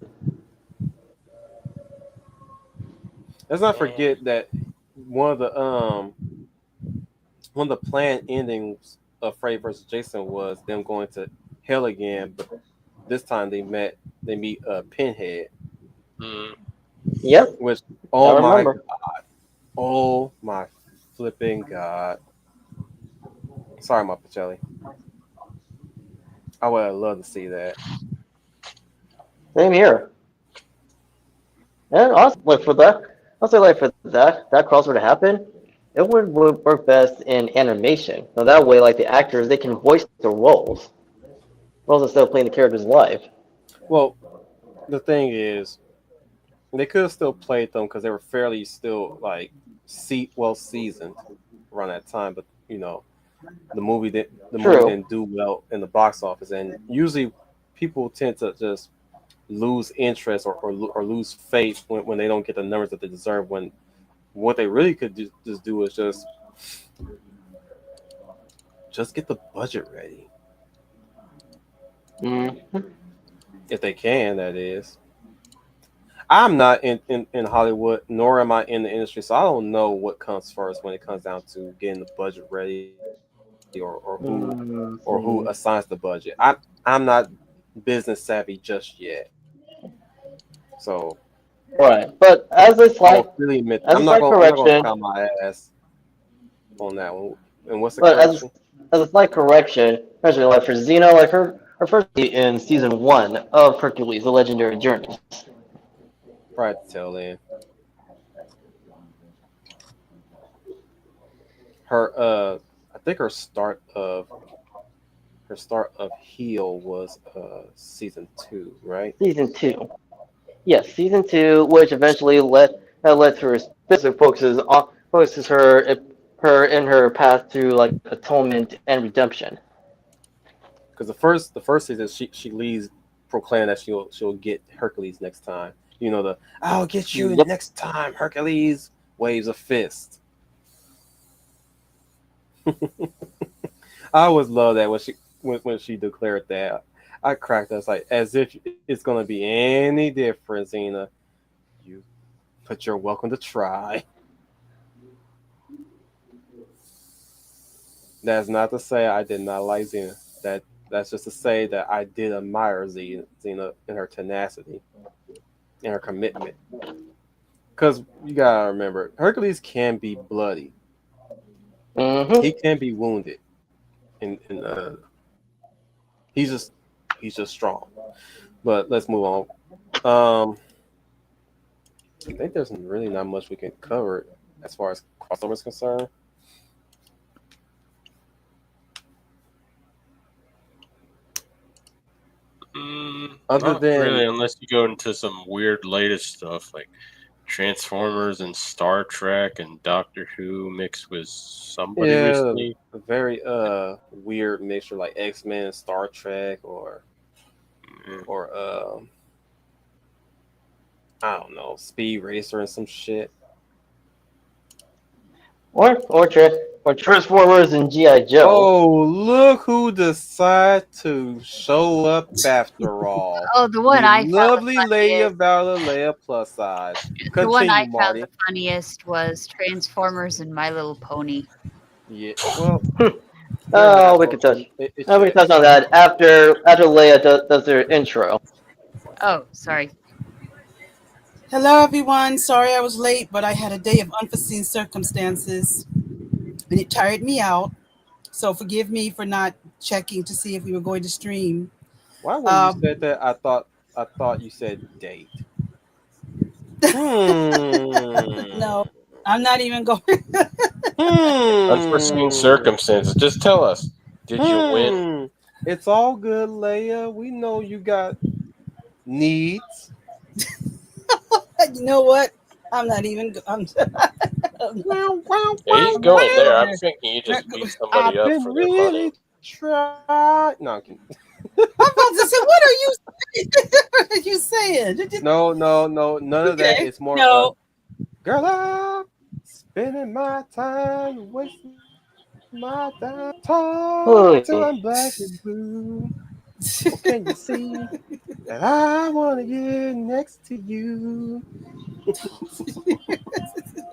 Let's not forget that one of the planned endings of Freddy versus Jason was them going to hell again, but this time they meet Pinhead, Mm. Yep. which I oh my remember. oh my flipping god! Sorry, Pacelli. I would have loved to see that. Same here. And also, like for that, I'll say like for that crossover to happen, it would work best in animation. So that way, like the actors, they can voice their roles instead of playing the characters live. Well, the thing is, they could have still played them because they were fairly still like well seasoned around that time, but the movie didn't do well in the box office, and usually people tend to just lose interest or lose faith when they don't get the numbers that they deserve. When what they really could just do is just get the budget ready, if they can. That is. I'm not in Hollywood, nor am I in the industry, so I don't know what comes first when it comes down to getting the budget ready, or who assigns the budget. I'm not business savvy just yet, so Right. But as a slight really admit as a I'm slight not gonna correction, count my ass on that one. And what's the but correction? as a slight correction, especially like for Xena, like her first in season 1 of Hercules: The Legendary Journey. Right to tell in. Her I think her start of Heel was season 2, right? Season 2. Yes, season 2, which eventually led to her specific focuses her in her path to like atonement and redemption. Because the first season she leaves proclaiming that she'll get Hercules next time. I'll get you next time, Hercules waves a fist. I always love that when she declared that. I cracked us like as if it's gonna be any different, Xena. But you're welcome to try. That's not to say I did not like Xena. That's just to say that I did admire Xena in her tenacity and her commitment. because you gotta remember, Hercules can be bloody. Mm-hmm. He can be wounded, and he's just strong. But let's move on. I think there's really not much we can cover as far as crossover is concerned. Other Not than really, unless you go into some weird latest stuff like Transformers and Star Trek and Doctor Who mixed with somebody recently. a very weird mixture like X-Men, Star Trek, or I don't know, Speed Racer and some shit. Or Transformers and G.I. Joe. Oh, look who decided to show up after all. Oh, the one I found lovely the Leia funniest. Valor Leia plus size. The one I Continue, found Marty. the funniest was Transformers and My Little Pony. Yeah, well, Oh, we could touch. We can touch on that after Leia does her intro. Oh, sorry. Hello, everyone. Sorry I was late, but I had a day of unforeseen circumstances, and it tired me out. So forgive me for not checking to see if we were going to stream. Why when you said that, I thought you said date. No, I'm not even going. Unforeseen circumstances. Just tell us. Did you win? It's all good, Leia. We know you got needs. You know what? I'm not even. Yeah, he's going there. I'm thinking you just beat somebody up for their money. No, I'm kidding. I'm about to say, what are you saying? What are you saying? No, none of that. It's more No. Girl, I'm spending my time wasting my time. Talk till I'm black and blue. Well, can you see that I want to get next to you?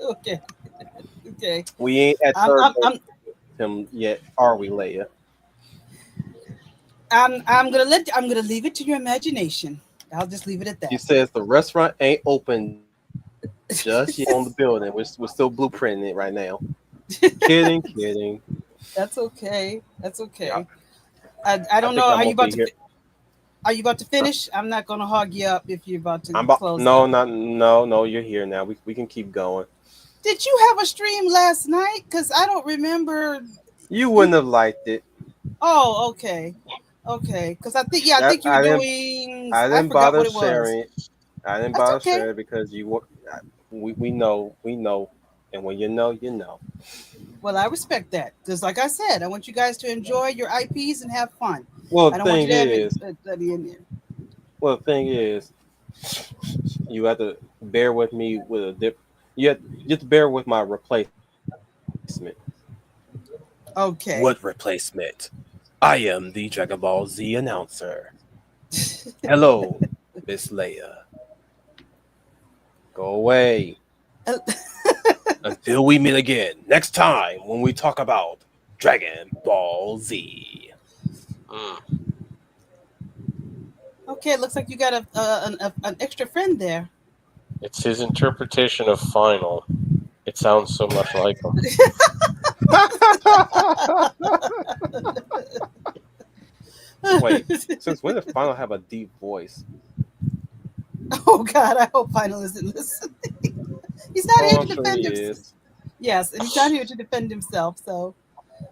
Okay. We ain't at third base him yet, are we, Leia? I'm gonna leave it to your imagination. I'll just leave it at that. She says the restaurant ain't open just yet on the building. We're still blueprinting it right now. Kidding. That's okay. Yeah. I don't know. Are you about to finish? I'm not gonna hog you up if you're about to close. No. You're here now. We can keep going. Did you have a stream last night? Because I don't remember. You wouldn't have liked it. Oh, okay. Because I think you were doing. I didn't bother sharing it. That's okay. Sharing it because we know, and when you know, you know. Well, I respect that because, like I said, I want you guys to enjoy your IPs and have fun. Well, I don't want you to have anybody in there. Well, the thing is, you have to bear with me with a dip. You have to bear with my replacement. Okay. What replacement? I am the Dragon Ball Z announcer. Hello, Miss Leia. Go away. Until we meet again next time when we talk about Dragon Ball Z. Okay, it looks like you got an extra friend there. It's his interpretation of final. It sounds so much like him. Wait, since when did Final have a deep voice? Oh God, I hope Final isn't listening. He's not here to defend himself. Yes, and he's not here to defend himself. So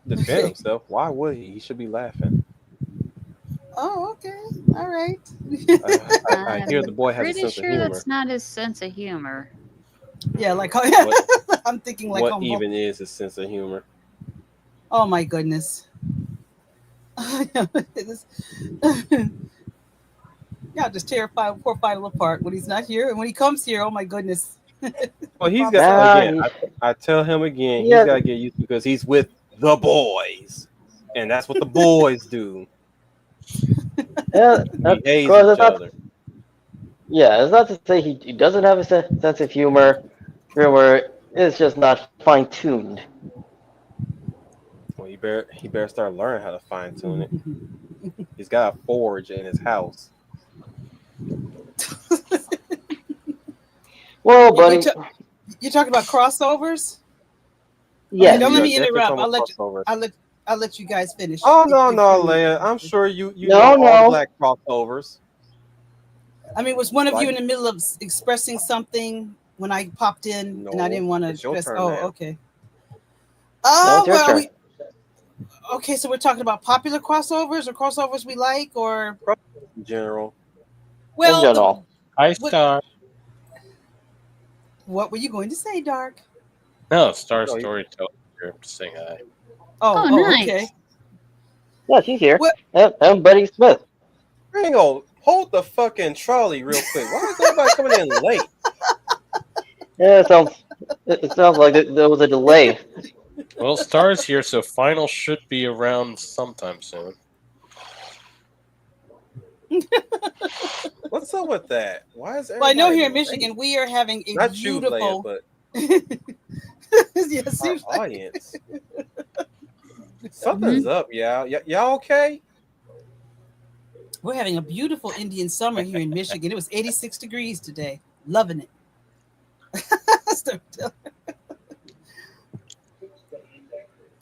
defend himself? Why would he? He should be laughing. Oh, okay, all right. I hear the boy has a sense of humor. Pretty sure that's not his sense of humor. Yeah, like I'm thinking like what even is his sense of humor? Oh my goodness. Yeah, just tear poor Final apart when he's not here, and when he comes here, oh my goodness. Well, he's got again. I tell him again. He's got to get used to because he's with the boys, and that's what the boys do. Yeah, each other. Yeah, it's not to say he doesn't have a sense of humor. Humor is just not fine tuned. Well, he better start learning how to fine tune it. He's got a forge in his house. Well, You- buddy, You're talking about crossovers? yes. Okay, don't let Yeah, me definitely interrupt. talking about crossovers. I'll let you guys finish. Oh no, If no, you- Leia. I'm sure you No, know all no. black crossovers. I mean, was one of you Like- in the middle of expressing something when I popped in and I No, didn't want to it's your press? turn Oh, now. okay. No, Oh, it's your well, turn. okay. So we're talking about popular crossovers or crossovers we like, or In general. well, In general. Hi, What- Star. what were you going to say, Dark? No, Star No, you- Storyteller. I'm just saying hi. Oh, nice. okay. Yeah, she's here. What- And Buddy Smith. Hang on, hold the fucking trolley real quick. Why is everybody coming in late? Yeah, it sounds like there was a delay. Well, Star's here, so final should be around sometime soon. What's up with that? Why is Well, I know everybody here in late? Michigan we are having a Not you, beautiful. Leia, but Yes, our seems like- audience. Something's up, y'all. Y'all okay? we're having a beautiful Indian summer here in Michigan. It was 86 degrees today. Loving it.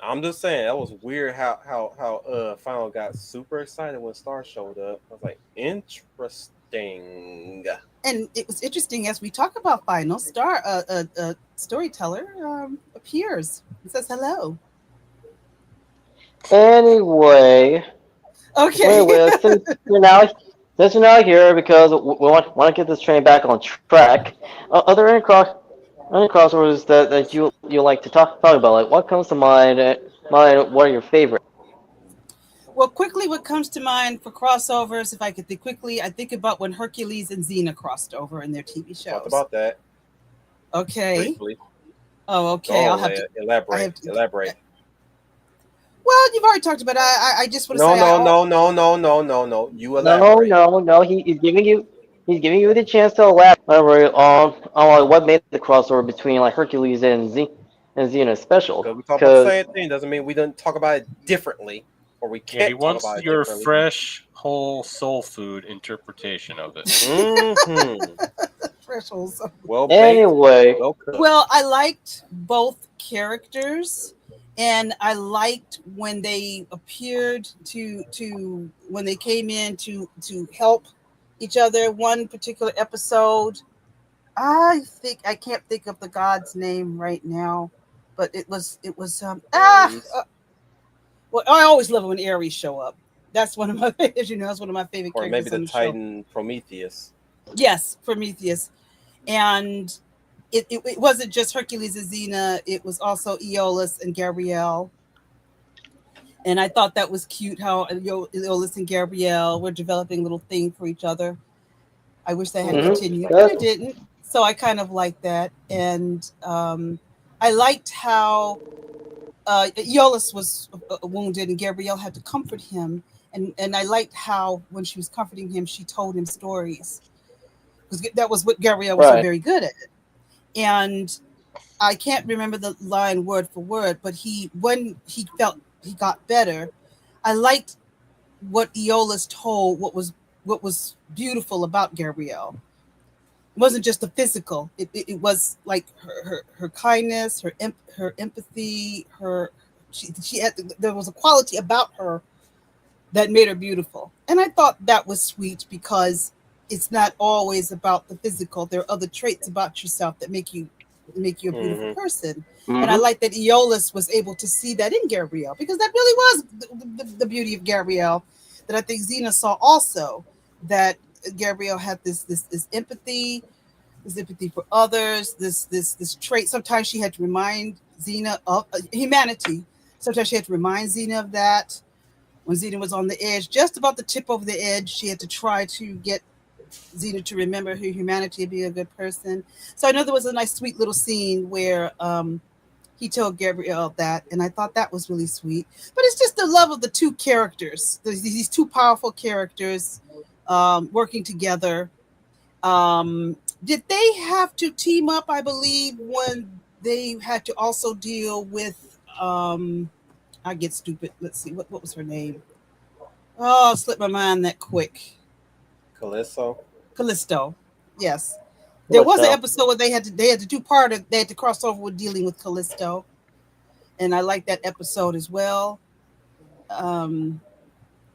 I'm just saying that was weird how Final got super excited when Star showed up. I was like, interesting. And it was interesting as we talk about Final Star, storyteller appears and says hello. Anyway, Okay. since you're now here because we want to get this train back on track. Are there any crossovers that you like to talk about? Like, what comes to mind? What are your favorite? Well, quickly, what comes to mind for crossovers, if I could think quickly, I think about when Hercules and Xena crossed over in their TV shows. Talked about that Okay. briefly. Oh, okay. Go I'll on, have Leia. to. Elaborate. I have to- Elaborate. Well, you've already talked about it. I just want to say. No. You elaborate. No. He's giving you the chance to elaborate on what made the crossover between like Hercules and Xena special. Because we talk about the same thing doesn't mean we didn't talk about it differly, or we Yeah, can't he talk wants about it your differently. fresh, whole soul food interpretation of it. Thresholds. Well, baked, Anyway, well cooked. Well, I liked both characters, and I liked when they appeared to when they came in to help each other. One particular episode, I can't think of the god's name right now, but it was Ares. well, I always love it when Ares show up. That's one of my as you know, that's one of my favorite Or characters maybe on the the show. Titan Prometheus. Yes, Prometheus. And it wasn't just Hercules and Xena, it was also Aeolus and Gabrielle. And I thought that was cute how Aeolus and Gabrielle were developing a little thing for each other. I wish they had Mhm. continued, but it didn't. So I kind of liked that. And I liked how Aeolus was wounded and Gabrielle had to comfort him. And I liked how when she was comforting him, she told him stories. Because that was what Gabrielle was so Right. very good at. And I can't remember the line word for word, but when he felt he got better, I liked what Aeolus told what was beautiful about Gabrielle. It wasn't just the physical. It was like her kindness, her empathy, she had there was a quality about her that made her beautiful. And I thought that was sweet because it's not always about the physical. There are other traits about yourself that make you a beautiful person. And I like that Aeolus was able to see that in Gabrielle, because that really was the beauty of Gabrielle that I think Xena saw also, that Gabrielle had this empathy, this empathy for others, this trait. Sometimes she had to remind Xena of humanity. Sometimes she had to remind Xena of that. When Xena was on the edge, just about the tip over the edge, she had to try to get Xena to remember her humanity and be a good person. So I know there was a nice, sweet little scene where he told Gabrielle that, and I thought that was really sweet. But it's just the love of the two characters, these two powerful characters working together. Did they have to team up, I believe, when they had to also deal with, I get stupid. Let's see, what was her name? Oh, slipped my mind that quick. Callisto. Callisto, yes. There was an Callisto. episode where they had to do part of they had to cross over with dealing with Callisto, and I like that episode as well.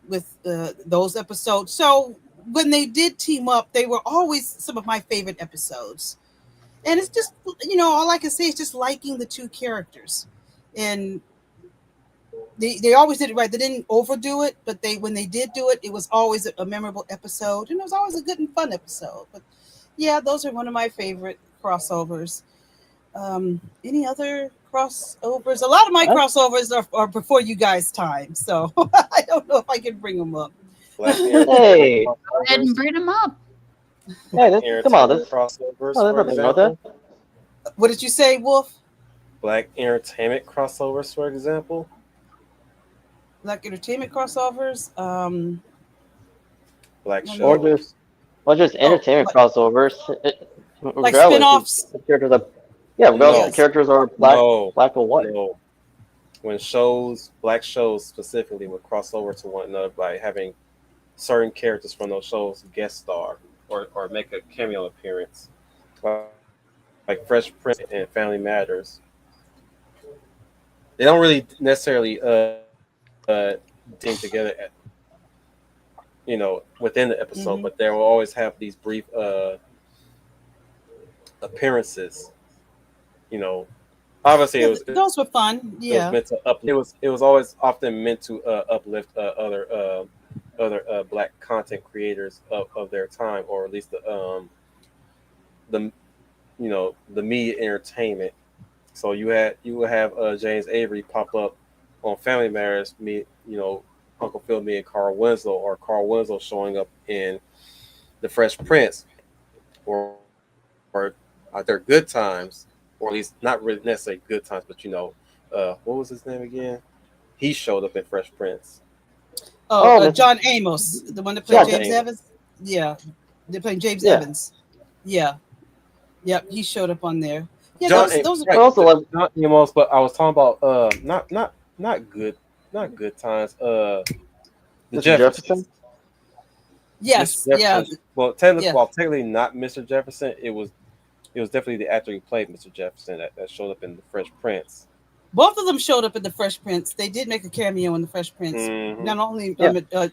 With those episodes, so when they did team up, they were always some of my favorite episodes. And it's just, all I can say is just liking the two characters, and they always did it right. They didn't overdo it, but when they did do it, it was always a memorable episode, and it was always a good and fun episode. But yeah, those are one of my favorite crossovers. Any other crossovers? A lot of my crossovers are before you guys' time, so I don't know if I can bring them up. Hey, Go ahead and bring them up. hey, come on, this crossovers. oh, there's for nothing wrong with that. example. What did you say, Wolf? Black entertainment crossovers, for example. Black entertainment crossovers? Black Or shows. just entertainment crossovers. Like Regardless, spin-offs? the characters are, regardless Yes. the characters are black or white. No. When black shows specifically, would cross over to one another by having certain characters from those shows guest star or make a cameo appearance, like Fresh Prince and Family Matters. They don't really necessarily ding together within the episode, but they will always have these brief appearances. Obviously those were fun. Yeah. It was always often meant to uplift other black content creators of their time, or at least the media entertainment. So you would have James Avery pop up on Family Matters, Uncle Phil, me, and Carl Winslow, or Carl Winslow showing up in The Fresh Prince, or their good times, or at least not really necessarily good times, but what was his name again? He showed up in Fresh Prince. John Amos, the one that played James Evans. Yeah, they're playing James Evans. Yeah, yep, he showed up on there. Yeah, those are also not Amos, but I was talking about not good times. The Jeffersons. Yes, yeah. Well, technically not Mr. Jefferson. It was definitely the actor who played Mr. Jefferson that showed up in The Fresh Prince. Both of them showed up in The Fresh Prince. They did make a cameo in The Fresh Prince. Mm-hmm. Not only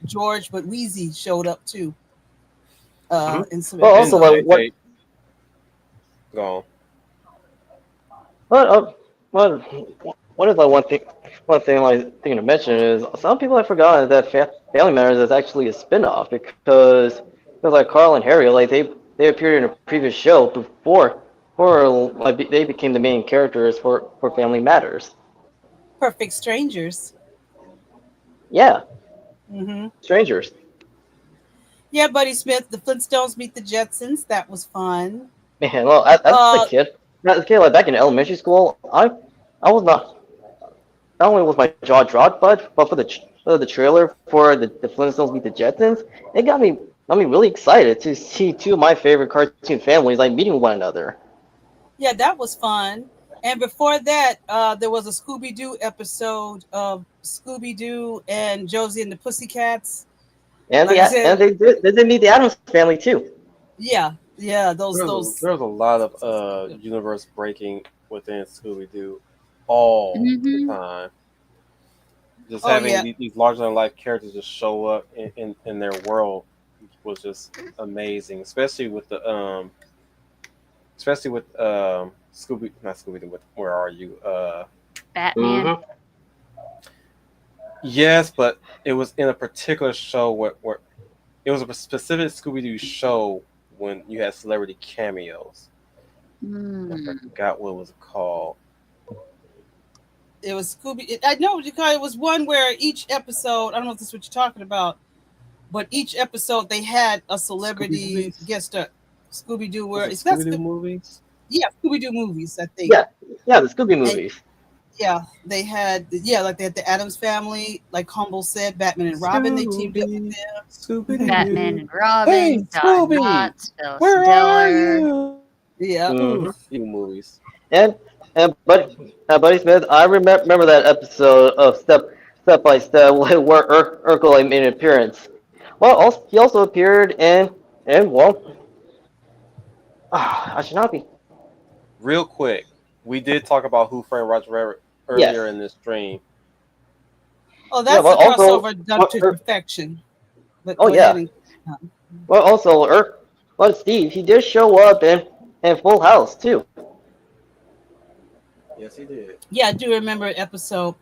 George, but Wheezy showed up too. In some also, like, what? Go on. What is one thing like thing to mention is some people have forgotten that Family Matters is actually a spin-off because like Carl and Harry, like they appeared in a previous show before like they became the main characters for Family Matters. Perfect Strangers. Yeah. Mm-hmm. Strangers. Yeah, Buddy Smith, the Flintstones meet the Jetsons. That was fun. Man, well, as a kid, like back in elementary school, I was not only was my jaw dropped, but for the trailer for the Flintstones meet the Jetsons, it got me really excited to see two of my favorite cartoon families like meeting one another. Yeah, that was fun. And before that, there was a Scooby-Doo episode of Scooby-Doo and Josie and the Pussycats. And like they did meet the Addams family too. Yeah, those. There was a lot of universe breaking within Scooby-Doo all the time. Just having these larger than life characters just show up in their world was just amazing, especially with Scooby, not Scooby-Doo, but Where Are You? Batman. Mm-hmm. Yes, but it was in a particular show where it was a specific Scooby-Doo show when you had celebrity cameos. I forgot what it was called. It was Scooby. I know because it was one where each episode. I don't know if this is what you're talking about, but each episode they had a celebrity guest star. Scooby-Doo, where it's not Scooby-Doo movies. Yeah, Scooby-Doo movies. I think. Yeah, the Scooby movies. They had like they had the Addams Family, like Humble said, Batman and Robin. They teamed up with them. Scooby-Doo. Batman and Robin. Hey, Don Scooby! Knotts, Phil Where Stiller. are you? Yeah. Few movies. And Buddy Smith, I remember that episode of Step by Step where Urkel made an appearance. Well, he also appeared in I should not be. Real quick, we did talk about Who Framed Roger Rabbit earlier in this stream. Oh, that's well, the also- crossover done to perfection. But Oh, go yeah. ahead Well, also, Steve, he did show up in Full House too. Yes, he did. Yeah, I do remember an episode.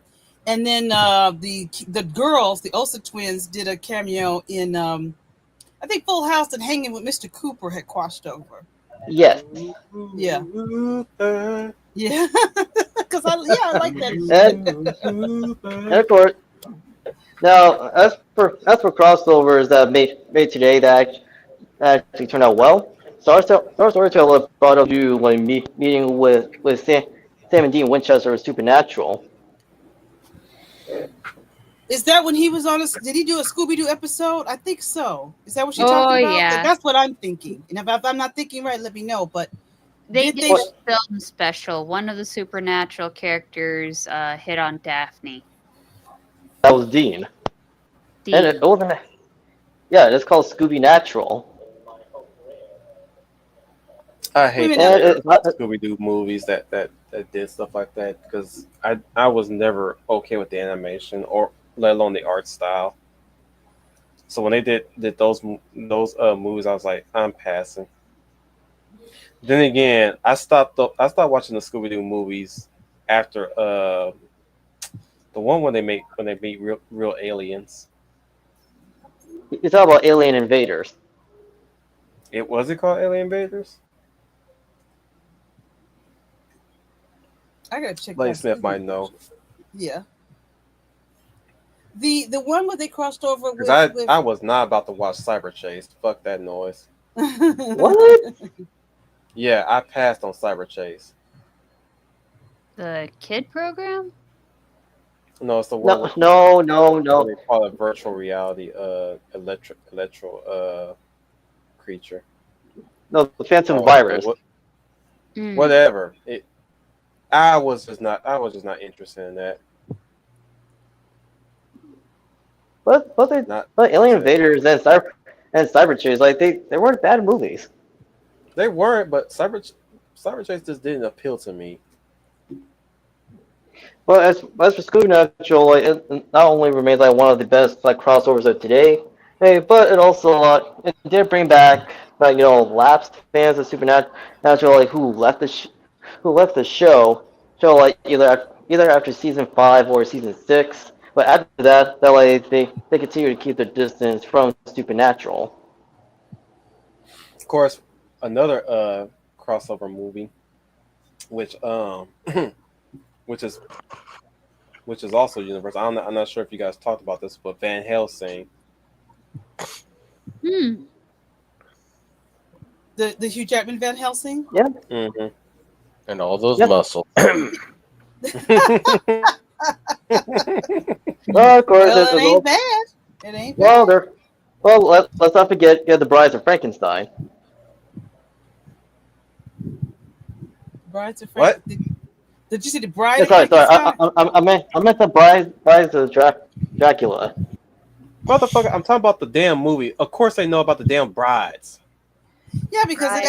And then the girls, the Olsen twins, did a cameo in I think Full House, and Hanging with Mr. Cooper had crossed over. Yes. Yeah. Luther. Yeah, because I like that. And of course, now as for crossovers that made today that actually turned out well, Star Storyteller brought up you when meeting with Sam and Dean Winchester of Supernatural. Is that when he was on did he do a Scooby-Doo episode? I think so. Is that what you're Oh, talking about? yeah. That's what I'm thinking. And if I'm not thinking right, let me know. But They Did did they- a film special. One of the supernatural characters hit on Daphne. That was Dean. And it wasn't. Yeah, it's called Scooby Natural. I hate Wait a minute. Scooby Doo movies that did stuff like that because I was never okay with the animation or let alone the art style. So when they did those movies, I was like, I'm passing. Then again, I stopped watching the Scooby Doo movies after the one when they meet real aliens. You talk about Alien Invaders. It was it called Alien Invaders? I gotta check. Lady that. Smith might know. Yeah. The one where they crossed over with. Because I was not about to watch Cyber Chase. Fuck that noise. What? Yeah, I passed on Cyber Chase. The kid program? No, it's the one No. they call it virtual reality electro creature. No, the Phantom Oh, Virus. okay, Mm. whatever. I was just not interested in that. But Alien Not- Invaders and Cyber Chase, like they weren't bad movies. They weren't, but Cyber Chase just didn't appeal to me. But as for Scooby Natural, like, it not only remains like one of the best like crossovers of today, but it also it did bring back lapsed fans of Supernatural like who left the show. So like either after season 5 or season 6. But after that like they continue to keep their distance from Supernatural. Of course, another crossover movie, which which is also universal. I'm not sure if you guys talked about this, but Van Helsing. Hmm. the Hugh Jackman Van Helsing. Mm-hmm. And all those Yep. muscles. Well, of course, Well, it ain't bad. It ain't bad. let's not forget the Brides of Frankenstein. Brides of What? Frankenstein. Did you see the Bride? Yeah, of sorry. Frankenstein? I meant the Brides of Dracula. Motherfucker, I'm talking about the damn movie. Of course they know about the damn brides. Yeah, because Right.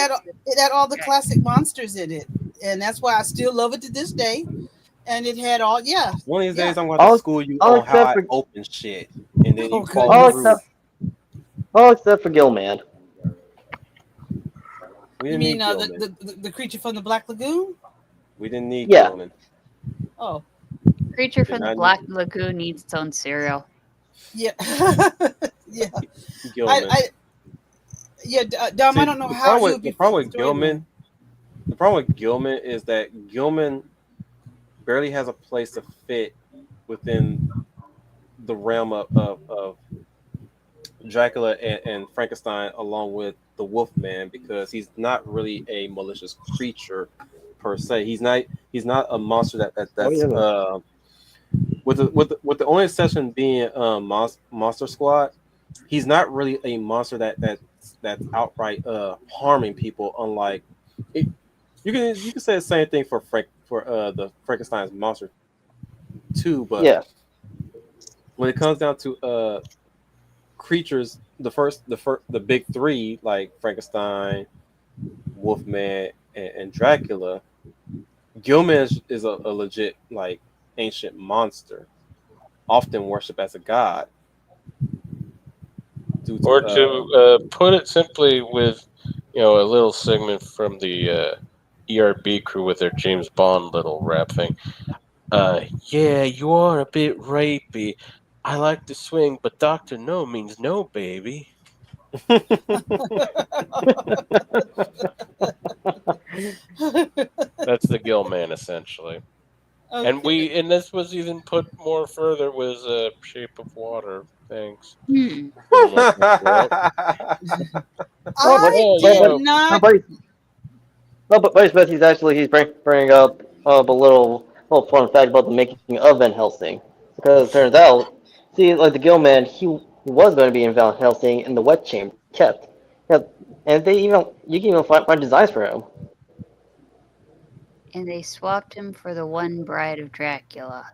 it had all the classic monsters in it, and that's why I still love it to this day. And it had all One of these Yeah. days I'm going All- to school you all on how I except for- open shit. And then Oh, you follow All through. except for Gilman. We You didn't mean need Gilman. the creature from the Black Lagoon? We didn't need Yeah. Gilman. Oh, Creature from the Did not Black Lagoon needs its own cereal. yeah, yeah. Gilman. Dom. See, I don't know the how problem you with, would be. the problem with storyline. Gilman. The problem with Gilman is that Gilman barely has a place to fit within the realm of Dracula and Frankenstein, along with the Wolfman, because he's not really a malicious creature per se. He's not a monster that's with the only exception being Monster Squad. He's not really a monster that's outright harming people. Unlike you can say the same thing for the Frankenstein's monster too, but Yeah. when it comes down to creatures, the big three like Frankenstein, Wolfman and Dracula, Gilman is a legit like ancient monster, often worshipped as a god. Or to put it simply, with a little segment from the ERB crew with their James Bond little rap thing. Yeah, you are a bit rapey. I like to swing, but Doctor No means no, baby. That's the Gill Man, essentially. Okay. And this was even put more further with Shape of Water. Thanks. I did not. But Smith, he's bringing up a little fun fact about the making of Van Helsing, because it turns out, see, like the Gillman, he was going to be in Van Helsing in the wet chamber, kept, yeah, and you can even find designs for him. And they swapped him for the one bride of Dracula.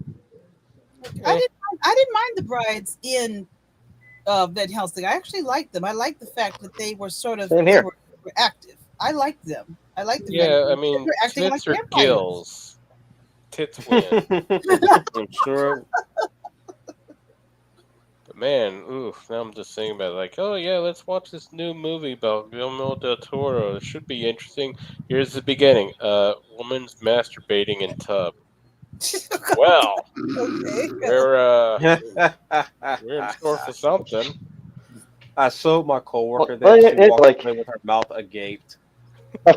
I didn't mind the brides in Van Helsing. I actually liked them. I liked the fact that they were sort of they were active. I liked them. I liked them. Yeah, I mean, tits or gills. Tits win. I'm sure. But man, now I'm just thinking about it, like, oh yeah, let's watch this new movie about Guillermo del Toro. It should be interesting. Here's the beginning. Woman's masturbating in tub. Well, okay. we're in store for something. I showed my coworker that she walked away with her mouth agape. I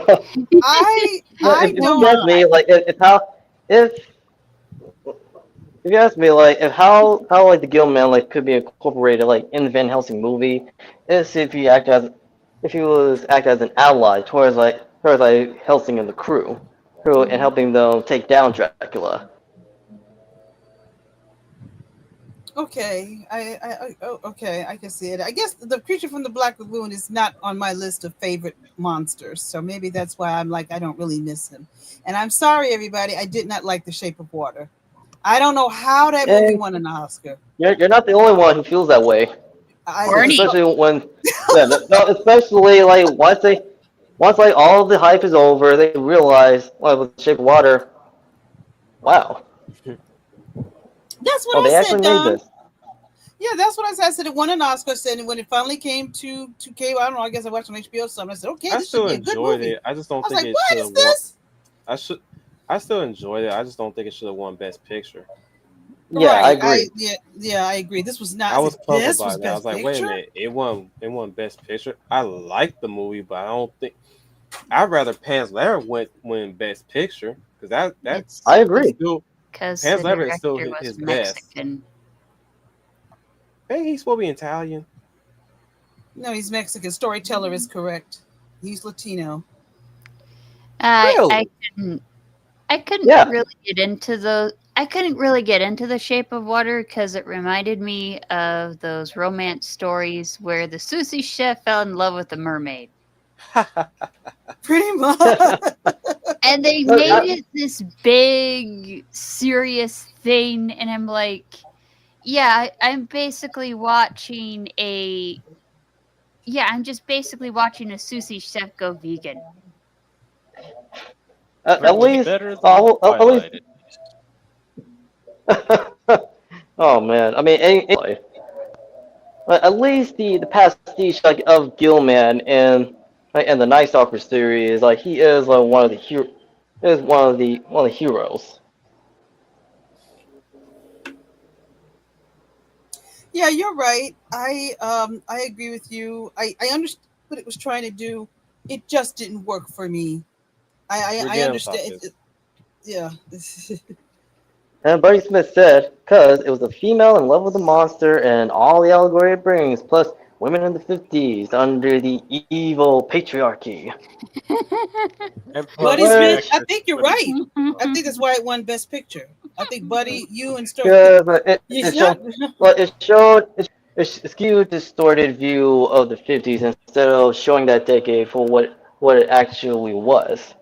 don't. If me, like, if you ask me, like, if how like the Gilman like could be incorporated like in the Van Helsing movie, is if he was act as an ally towards Helsing and the crew and helping them take down Dracula. Okay, okay, I can see it. I guess the Creature from the Black Lagoon is not on my list of favorite monsters, so maybe that's why I'm like I don't really miss him. And I'm sorry, everybody, I did not like The Shape of Water. I don't know how that movie won an Oscar. You're not the only one who feels that way. Especially when, especially like once like all the hype is over, they realize, well, with The Shape of Water, wow. That's what I said, Don. Yeah, that's what I said. I said it won an Oscar. And when it finally came to cable, I don't know. I guess I watched on HBO or something. I said, okay, this should be a good movie. I just don't think it should have won. I still enjoyed it. I just don't think it should have won Best Picture. Yeah, right. I agree. I agree. This was not. I was puzzled by that. I was like, wait a minute, it won Best Picture. I liked the movie, but I don't think. I'd rather Pan's Labyrinth win Best Picture because that's. I agree. Because Pan's Labyrinth is still his Mexican. Best. Hey, he's supposed to be Italian. No, he's Mexican. Storyteller is correct. He's Latino. Really? I couldn't really get into The Shape of Water because it reminded me of those romance stories where the sushi chef fell in love with the mermaid. Pretty much. And they made it this big, serious thing, and I'm like, yeah, I'm basically watching I'm just basically watching a sushi chef go vegan. At least, oh man, I mean, at least the pastiche of Gilman and the Night Stalker series, like he is one of the heroes. Yeah, you're right. I agree with you. I understood what it was trying to do. It just didn't work for me. I understand. Yeah. And Bernie Smith said, because it was a female in love with a monster and all the allegory it brings, plus women in the 50s under the evil patriarchy. Buddy Smith, I think you're right. I think that's why it won Best Picture. I think Buddy, you and Story. It skewed distorted view of the 50s instead of showing that decade for what it actually was.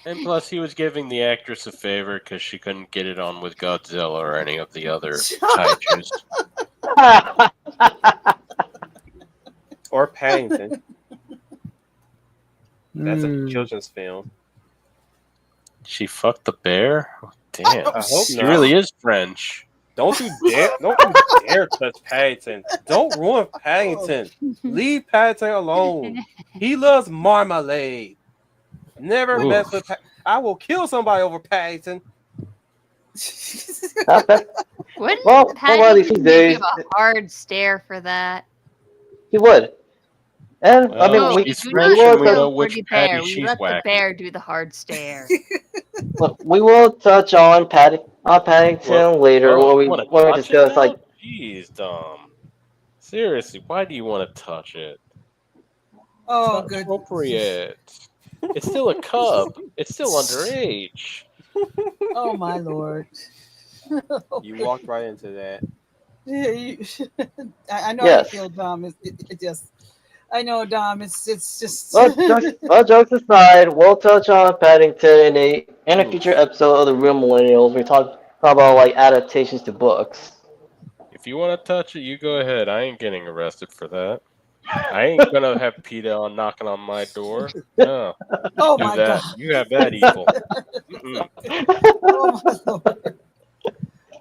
And plus, he was giving the actress a favor because she couldn't get it on with Godzilla or any of the other kaijus. Or Paddington. That's a children's film. She fucked the bear? Oh, damn. I hope She not. really is French. Don't you dare touch Paddington. Don't ruin Paddington. Leave Paddington alone. He loves marmalade. Never Ooh. mess with I will kill somebody over Paddington. Wouldn't Well, Paddington these days- give a hard stare for that? He would. And I mean, Oh, we, he's do French not and we do know for which the patty bear. We she's let the whacking. bear do the hard stare. we will touch on Paddington Well, later oh, when we you wanna when we touch it discuss now? like Jeez, Dom. Seriously, why do you want to touch it? Oh, It's not good. appropriate. It's still a cub. It's still underage. Oh my lord. You walked right into that. Yeah, I know Yes. how you feel, Dom. It just, I know, Dom. It's just. all jokes aside, we'll touch on Paddington in a future episode of the Real Millennials. We talk about like adaptations to books. If you want to touch it, you go ahead. I ain't getting arrested for that. I ain't gonna have PETA on knocking on my door. No, Oh do my that. god. You have that evil. Mm-mm. Oh my lord.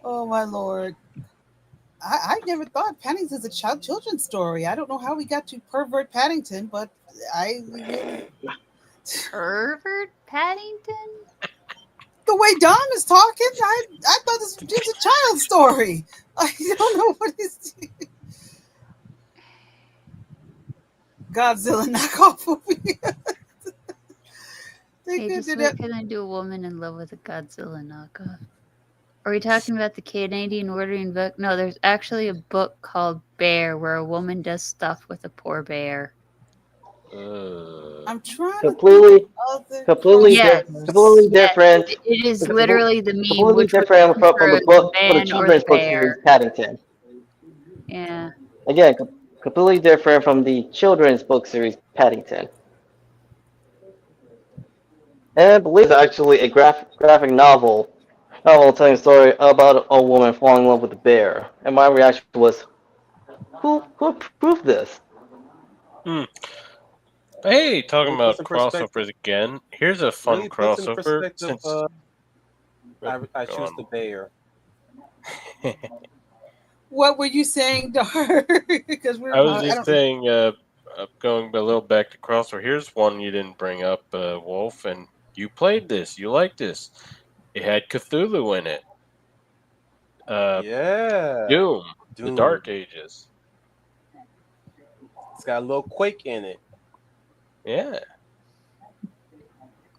Oh my lord. I never thought Paddington's a children's story. I don't know how we got to pervert Paddington, but Pervert Paddington? the way Dom is talking, I thought this was a child story. I don't know what is Godzilla knockoff movie. Hey, just what can I do a woman in love with a Godzilla knockoff? Are we talking about the Canadian ordering book? No, there's actually a book called Bear where a woman does stuff with a poor bear. I'm trying completely, to completely, Yes. completely different. Yes, it is literally the meme. Completely Which different from the book, from the man or children's the book bear. series Paddington. Yeah. Again, completely different from the children's book series Paddington. And I believe it's actually a graphic novel telling a story about a woman falling in love with a bear. And my reaction was, who approved this? Hey, talking Really about puts in perspective- crossovers again. Here's a fun Really puts in crossover. perspective, Since I Go choose on. the bear. What were you saying, Dar? Because I was just saying, going a little back to crossover. Here's one you didn't bring up, Wolf, and you played this. You liked this. It had Cthulhu in it. Yeah. Doom, the Doom. Dark Ages. It's got a little Quake in it. Yeah.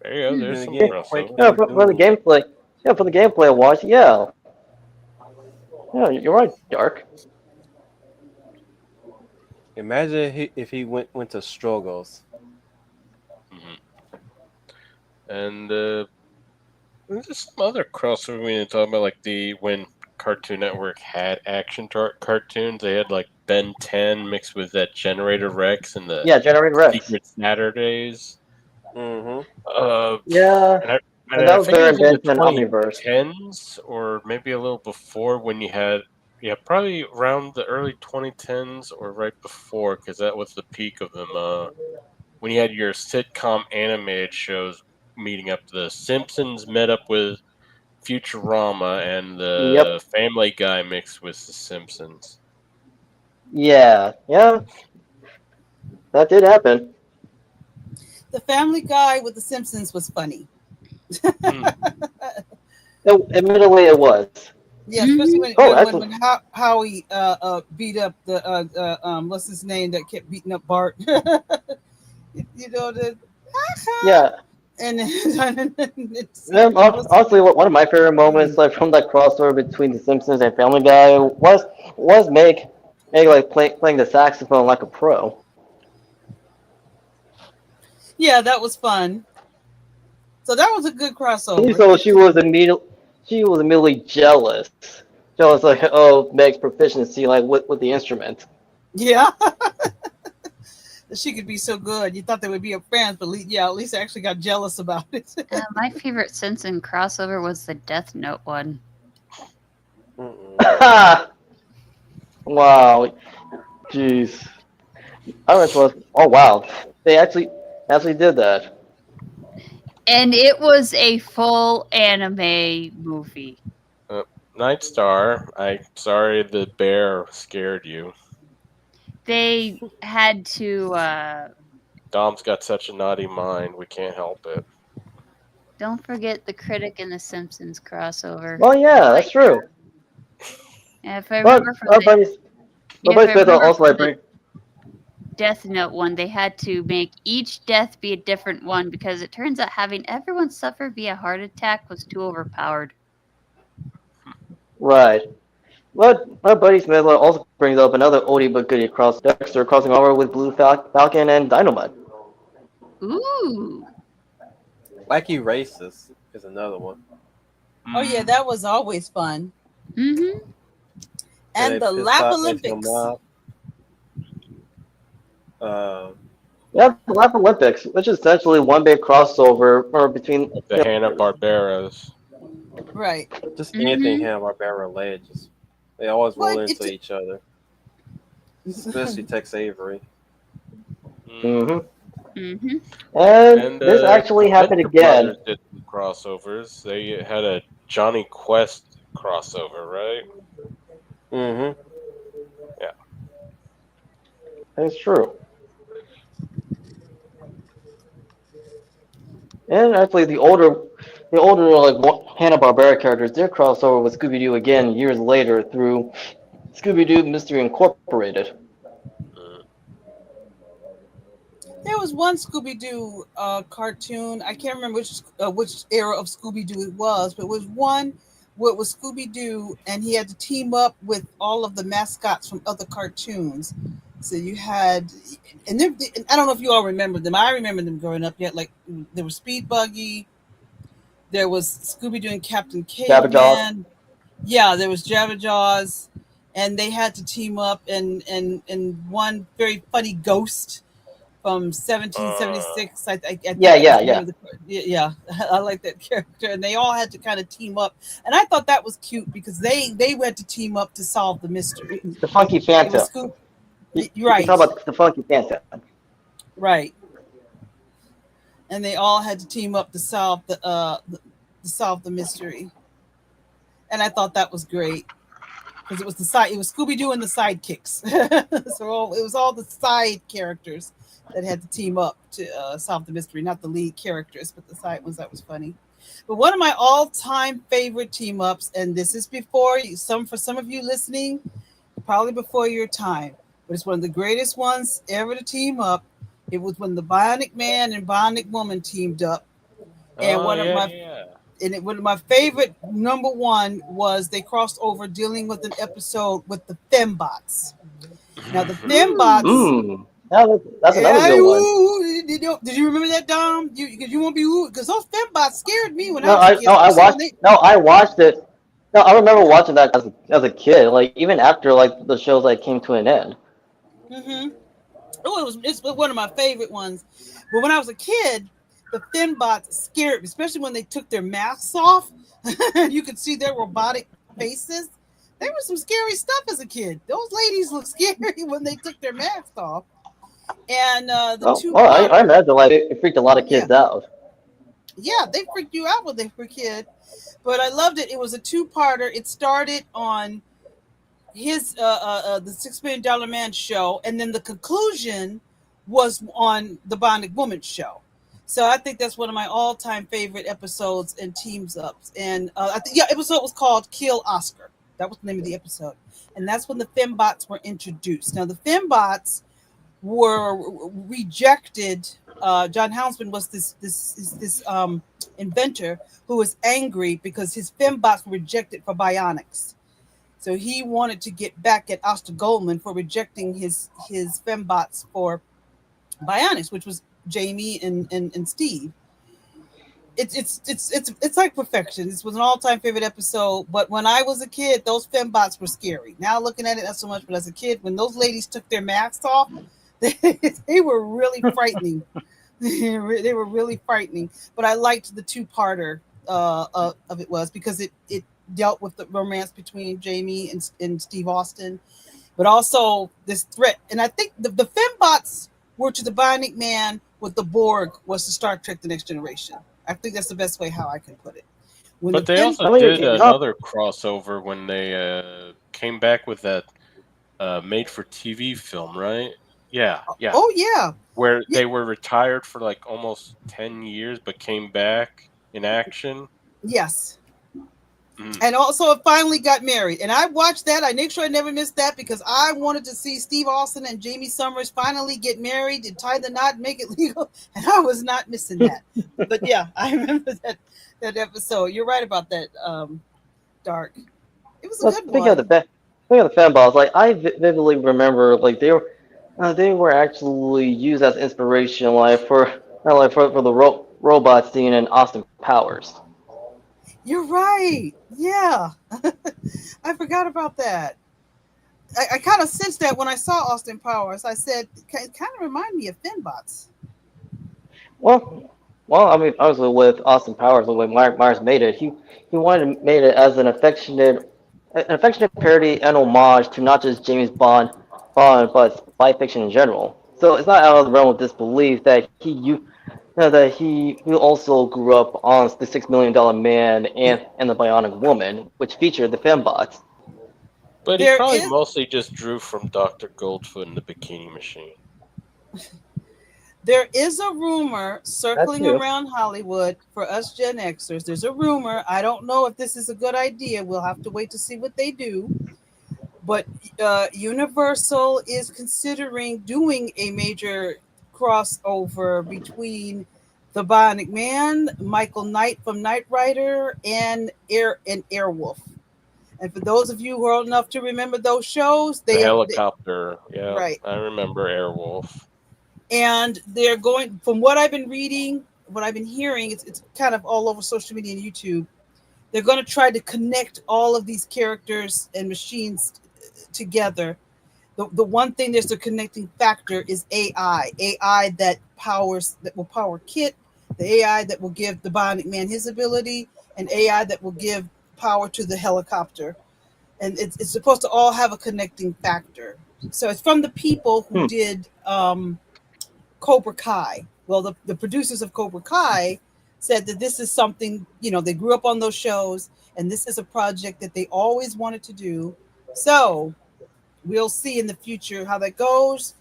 There you go. There's some Again, crossover. Quake- Yeah, for the gameplay. Yeah, for the gameplay wise, yeah. Yeah, you're right, Dark. Imagine if he went to Struggles. And there's some other crossover we didn't talk about, like when Cartoon Network had action cartoons. They had like Ben 10 mixed with that Generator Rex and the Generator Rex. Secret Saturdays. Mm-hmm. Yeah. And that was think it during was in Ben 10 the Omniverse. 2010s or maybe a little before when you had, probably around the early 2010s or right before, because that was the peak of them. When you had your sitcom animated shows meeting up, The Simpsons met up with Futurama and the Family Guy mixed with The Simpsons. Yeah. That did happen. The Family Guy with the Simpsons was funny. Admittedly, it was. Yeah, especially when, Oh, when Howie beat up the what's his name that kept beating up Bart. You know the Yeah. and Honestly, one of my favorite moments, like from that crossover between The Simpsons and Family Guy, was Meg like playing the saxophone like a pro. yeah, that was fun. So that was a good crossover. So she was immediately jealous. Like, oh, Meg's proficiency like with the instrument. Yeah. She could be so good. You thought they would be friends, but at least I actually got jealous about it. My favorite Simpson crossover was the Death Note one. Wow. Jeez. I was oh wow. They actually actually did that. And it was a full anime movie. Night Star, I'm sorry the bear scared you. They had to. Dom's got such a naughty mind, we can't help it. Don't forget the Critic and the Simpsons crossover. Well, yeah, that's true. And if I But remember from my the, buddies, my yeah, if buddies I Smith remember also from like the bring. Death Note one, they had to make each death be a different one because it turns out having everyone suffer via heart attack was too overpowered. Right. But my buddy Smith also brings up another oldie but goodie cross Dexter crossing over with Blue Falcon and Dynamite. Ooh. Wacky Racist is another one. Oh yeah, that was always fun. Mm-hmm. And They the pissed Lap off Nephew Olympics. Mob. Yeah, the Lap Olympics, which is essentially one big crossover or between The Hanna-Barberas. Right. Just anything Mhm. Hanna-Barbera related. Just they always roll Well, into it's- each other. Especially Tex Avery. hmm Mm-hmm. And this actually happened Venture again. Brothers did some crossovers. They had a Johnny Quest crossover, right? Mm-hmm. That's true. And actually, the older like Hanna-Barbera characters did cross over with Scooby-Doo again years later through Scooby-Doo Mystery Incorporated. There was one Scooby-Doo cartoon. I can't remember which era of Scooby-Doo it was, but it was one where it was Scooby-Doo, and he had to team up with all of the mascots from other cartoons. So you had, and I don't know if you all remember them. I remember them growing up. You had there was Speed Buggy, there was Scooby-Doo and Captain Jabba Jaws. Caveman. Yeah, there was Jabba Jaws, and they had to team up and one very funny ghost from 1776. I think yeah. I like that character, and they all had to kind of team up, and I thought that was cute because they had to team up to solve the mystery. The Funky It Phantom. was You right, talk about the Funky Phantom. right, and they all had to team up to solve the mystery, and I thought that was great. Because it was Scooby-Doo and the sidekicks. So it was all the side characters that had to team up to solve the mystery, not the lead characters, but the side ones. That was funny. But one of my all-time favorite team-ups, and this is for some of you listening, probably before your time, but it's one of the greatest ones ever to team up. It was when the Bionic Man and Bionic Woman teamed up. And one of my favorite number one was they crossed over dealing with an episode with the Fembots. Now the Fembots. That's another good one. Did you remember that, Dom? You won't be because those Fembots scared me when I watched it. No, I remember watching that as a kid. Like even after like the shows like came to an end. Mm-hmm. Oh, it's one of my favorite ones. But when I was a kid, the Fembots scared me, especially when they took their masks off. You could see their robotic faces. There was some scary stuff as a kid. Those ladies looked scary when they took their masks off. And I imagine like it freaked a lot of kids out. Yeah, they freaked you out when they were a kid. But I loved it. It was a two-parter. It started on his the $6 Million Man show, and then the conclusion was on the Bionic Woman show. So I think that's one of my all-time favorite episodes and teams ups. And episode was called Kill Oscar. That was the name of the episode. And that's when the Fembots were introduced. Now the Fembots were rejected. John Hounsman was this inventor who was angry because his Fembots were rejected for bionics. So he wanted to get back at Oscar Goldman for rejecting his Fembots for bionics, which was Jamie and Steve. It's like perfection. This was an all-time favorite episode. But when I was a kid, those Fembots were scary. Now looking at it, not so much. But as a kid, when those ladies took their masks off, they were really frightening. They were really frightening. But I liked the two-parter of it was because it dealt with the romance between Jamie and Steve Austin, but also this threat. And I think the Fembots were to the Bionic Man with the Borg was the Star Trek: The Next Generation. I think that's the best way how I can put it. When But the they Finn- also I mean, did yeah. another crossover when they came back with that made-for-TV film, right? Yeah. Oh yeah, Where yeah, they were retired for like almost 10 years, but came back in action. yes. Mm. And also, it finally got married. And I watched that. I make sure I never missed that because I wanted to see Steve Austin and Jamie Summers finally get married and tie the knot and make it legal. And I was not missing that. But yeah, I remember that episode. You're right about that, Dark. It was a Well, good speaking of one. the fan balls, like I vividly remember, like they were actually used as inspiration, for the robot scene in Austin Powers. You're right. Yeah. I forgot about that. I kind of sensed that when I saw Austin Powers. I said, it kind of remind me of Finbots. Well, I mean, obviously with Austin Powers, the way Myers made it, he wanted to made it as an affectionate parody and homage to not just James Bond, but spy fiction in general. So it's not out of the realm of disbelief that he also grew up on the $6 Million Man and the Bionic Woman, which featured the fembots. But he There probably is mostly just drew from Dr. Goldfoot and the Bikini Machine. There is a rumor circling too. around Hollywood for us Gen Xers. There's a rumor. I don't know if this is a good idea. We'll have to wait to see what they do. But Universal is considering doing a major crossover between the Bionic Man, Michael Knight from Knight Rider, and Airwolf. And for those of you who are old enough to remember those shows, The helicopter. Yeah, right. I remember Airwolf. And they're going, from what I've been reading, what I've been hearing, it's kind of all over social media and YouTube. They're going to try to connect all of these characters and machines together. The one thing there's a connecting factor is AI that will power Kit, the AI that will give the Bionic Man his ability, and AI that will give power to the helicopter. And it's supposed to all have a connecting factor. So it's from the people who did Cobra Kai. Well, the producers of Cobra Kai said that this is something, they grew up on those shows, and this is a project that they always wanted to do. So we'll see in the future how that goes.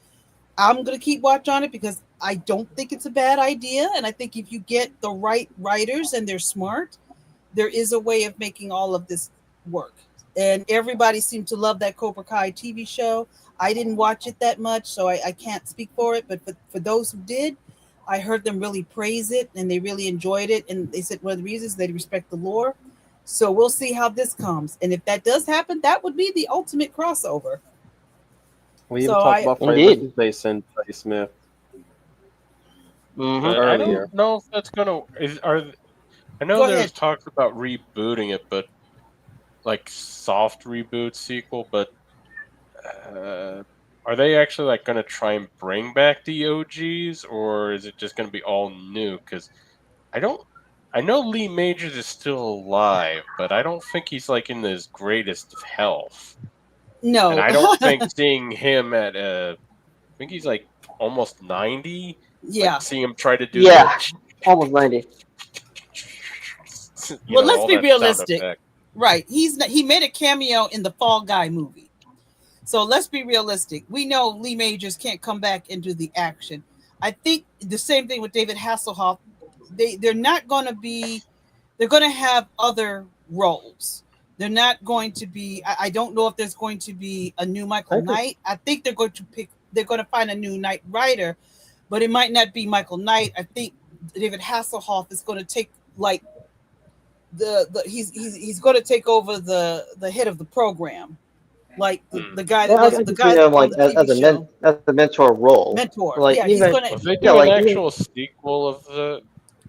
I'm going to keep watch on it because I don't think it's a bad idea. And I think if you get the right writers and they're smart, there is a way of making all of this work. And everybody seemed to love that Cobra Kai TV show. I didn't watch it that much, so I can't speak for it. But for those who did, I heard them really praise it, and they really enjoyed it. And they said one of the reasons they respect the lore. So we'll see how this comes. And if that does happen, that would be the ultimate crossover. We even talked about Freddy vs. Jason, Freddie Smith. I don't know if that's gonna. I know there's talks about rebooting it, but like soft reboot sequel. But are they actually like going to try and bring back the OGs, or is it just going to be all new? Because I know Lee Majors is still alive, but I don't think he's like in his greatest of health. No, and I don't think seeing him at I think he's like almost 90. Yeah, like, seeing him try to do almost 90. Well, let's be realistic. Right. He made a cameo in the Fall Guy movie. So let's be realistic. We know Lee Majors can't come back into the action. I think the same thing with David Hasselhoff. They're not going to be, they're going to have other roles. They're not going to be, I don't know if there's going to be a new Michael Knight. I think they're going to find a new Knight Rider, but it might not be Michael Knight. I think David Hasselhoff is going to take like he's going to take over the head of the program, like the guy that was the guy like as a mentor role. Mentor, like yeah, even, he's going to. If they do an actual sequel of the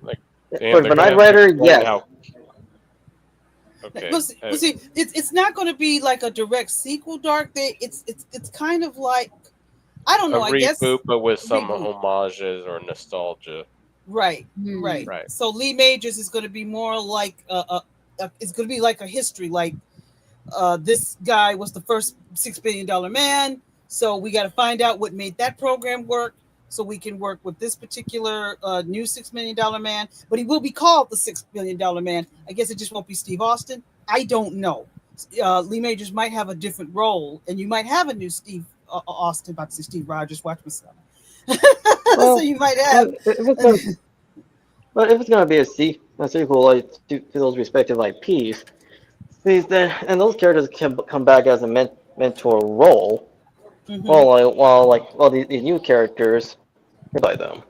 like for Knight Rider, yes. Okay. See, it's not going to be like a direct sequel, Dark. It's kind of like, I don't know. I guess but with some homages or nostalgia. Right. So Lee Majors is going to be more like it's going to be like a history. Like this guy was the first $6 billion man. So we got to find out what made that program work. so we can work with this particular new $6 million man. But he will be called the $6 million man. I guess it just won't be Steve Austin. I don't know. Lee Majors might have a different role, and you might have a new Steve Austin. About to say Steve Rogers. Watch myself. Well, So you might have. But if it's gonna be a sequel like to those respective IPs, please then and those characters can come back as a mentor role, Mhm. while these new characters by them.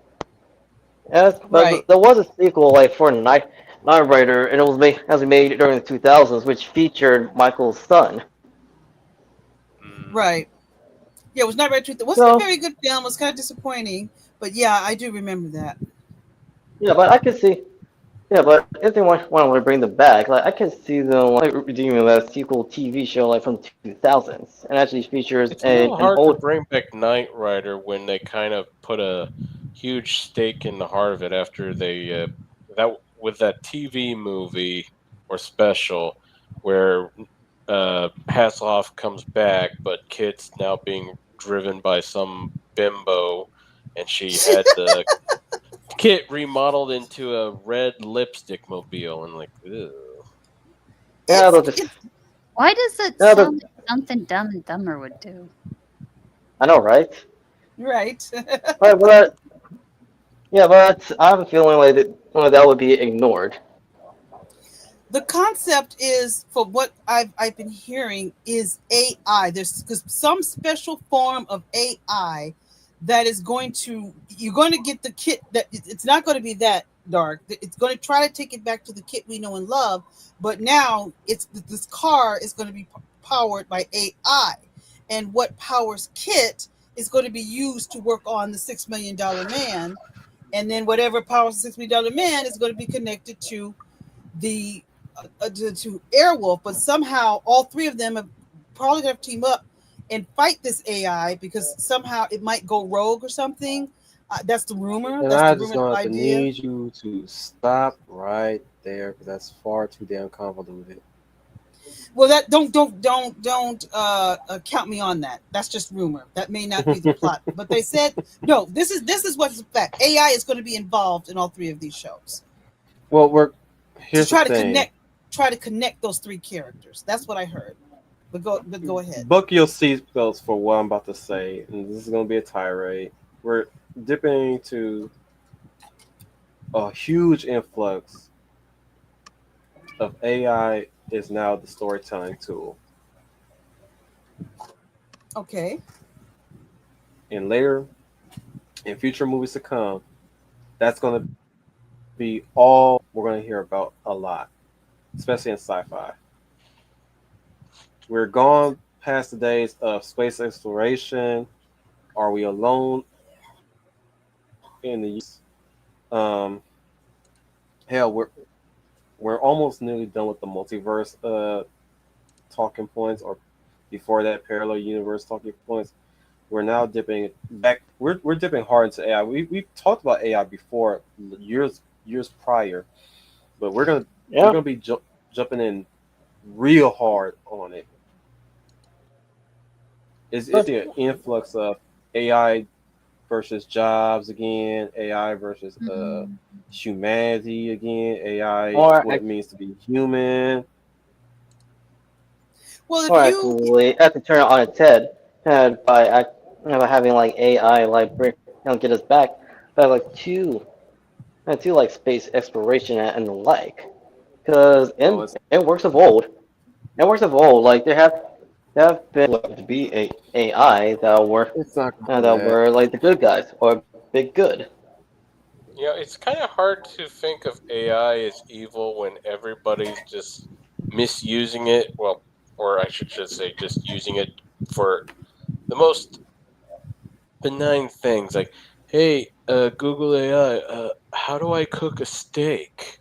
But Right. there was a sequel like for Knight Rider, and it was made during the 2000s, which featured Michael's son. Right. Yeah, it was not very truth. It wasn't a very good film. It was kind of disappointing. But yeah, I do remember that. Yeah, but I could see. Yeah, but if they want to bring them back, like I can see them like redeeming that sequel TV show like from 2000s, and actually features It's a little hard an old. to bring back Knight Rider when they kind of put a huge stake in the heart of it after they with that TV movie or special where Hasselhoff comes back, but Kit's now being driven by some bimbo, and she had the Kit remodeled into a red lipstick mobile, and like, ew. Yeah, Why does it Yeah, sound like something Dumb and Dumber would do? I know, right? Right. But I have a feeling like that would be ignored. The concept is, for what I've been hearing, is AI. There's some special form of AI that is you're going to get the Kit that it's not going to be that dark. It's going to try to take it back to the Kit we know and love, but now this car is going to be powered by AI, and what powers Kit is going to be used to work on the $6 million man, and then whatever powers the $6 million man is going to be connected to the to Airwolf. But somehow all three of them are probably going to team up and fight this AI, because somehow it might go rogue or something. That's the rumor. And That's I the just rumor going to idea. need you to stop right there, because that's far too damn convoluted. Well, that don't count me on that. That's just rumor. That may not be the plot. But they said no. This is what's the fact. AI is going to be involved in all three of these shows. Well, here's to the thing. try to connect those three characters. That's what I heard. But go ahead. Buck your seatbelts for what I'm about to say, and this is going to be a tirade. We're dipping into a huge influx of AI is now the storytelling tool. Okay. And later, in future movies to come, that's going to be all we're going to hear about a lot, especially in sci-fi. We're gone past the days of space exploration. Are we alone in the hell, we're almost nearly done with the multiverse talking points, or before that, parallel universe talking points. We're now dipping back. We're dipping hard into AI. We've talked about AI before, years prior, but we're gonna be jumping in real hard on it. Is the influx of AI versus jobs again, AI versus humanity again, AI what it means to be human. Well, actually, have to turn it on its head, and by having like AI like get us back by like two like space exploration and the like, because in works of old, like there have been to be AI that were like the good guys or big good. You know, it's kind of hard to think of AI as evil when everybody's just misusing it. Well, or I should say, just using it for the most benign things, like, "Hey, Google AI, how do I cook a steak?"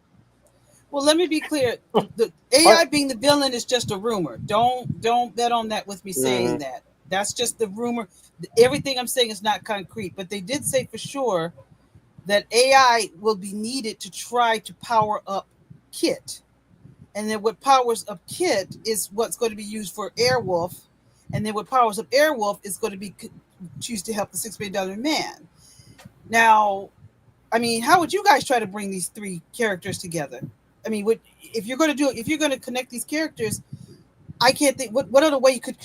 Well, let me be clear. The AI being the villain is just a rumor. Don't bet on that with me saying that. That's just the rumor. Everything I'm saying is not concrete, but they did say for sure that AI will be needed to try to power up Kit. And then what powers up Kit is what's going to be used for Airwolf. And then what powers up Airwolf is going to be used to help the $6 million man. Now, I mean, how would you guys try to bring these three characters together? I mean, if you're going to if you're going to connect these characters, I can't think what other way could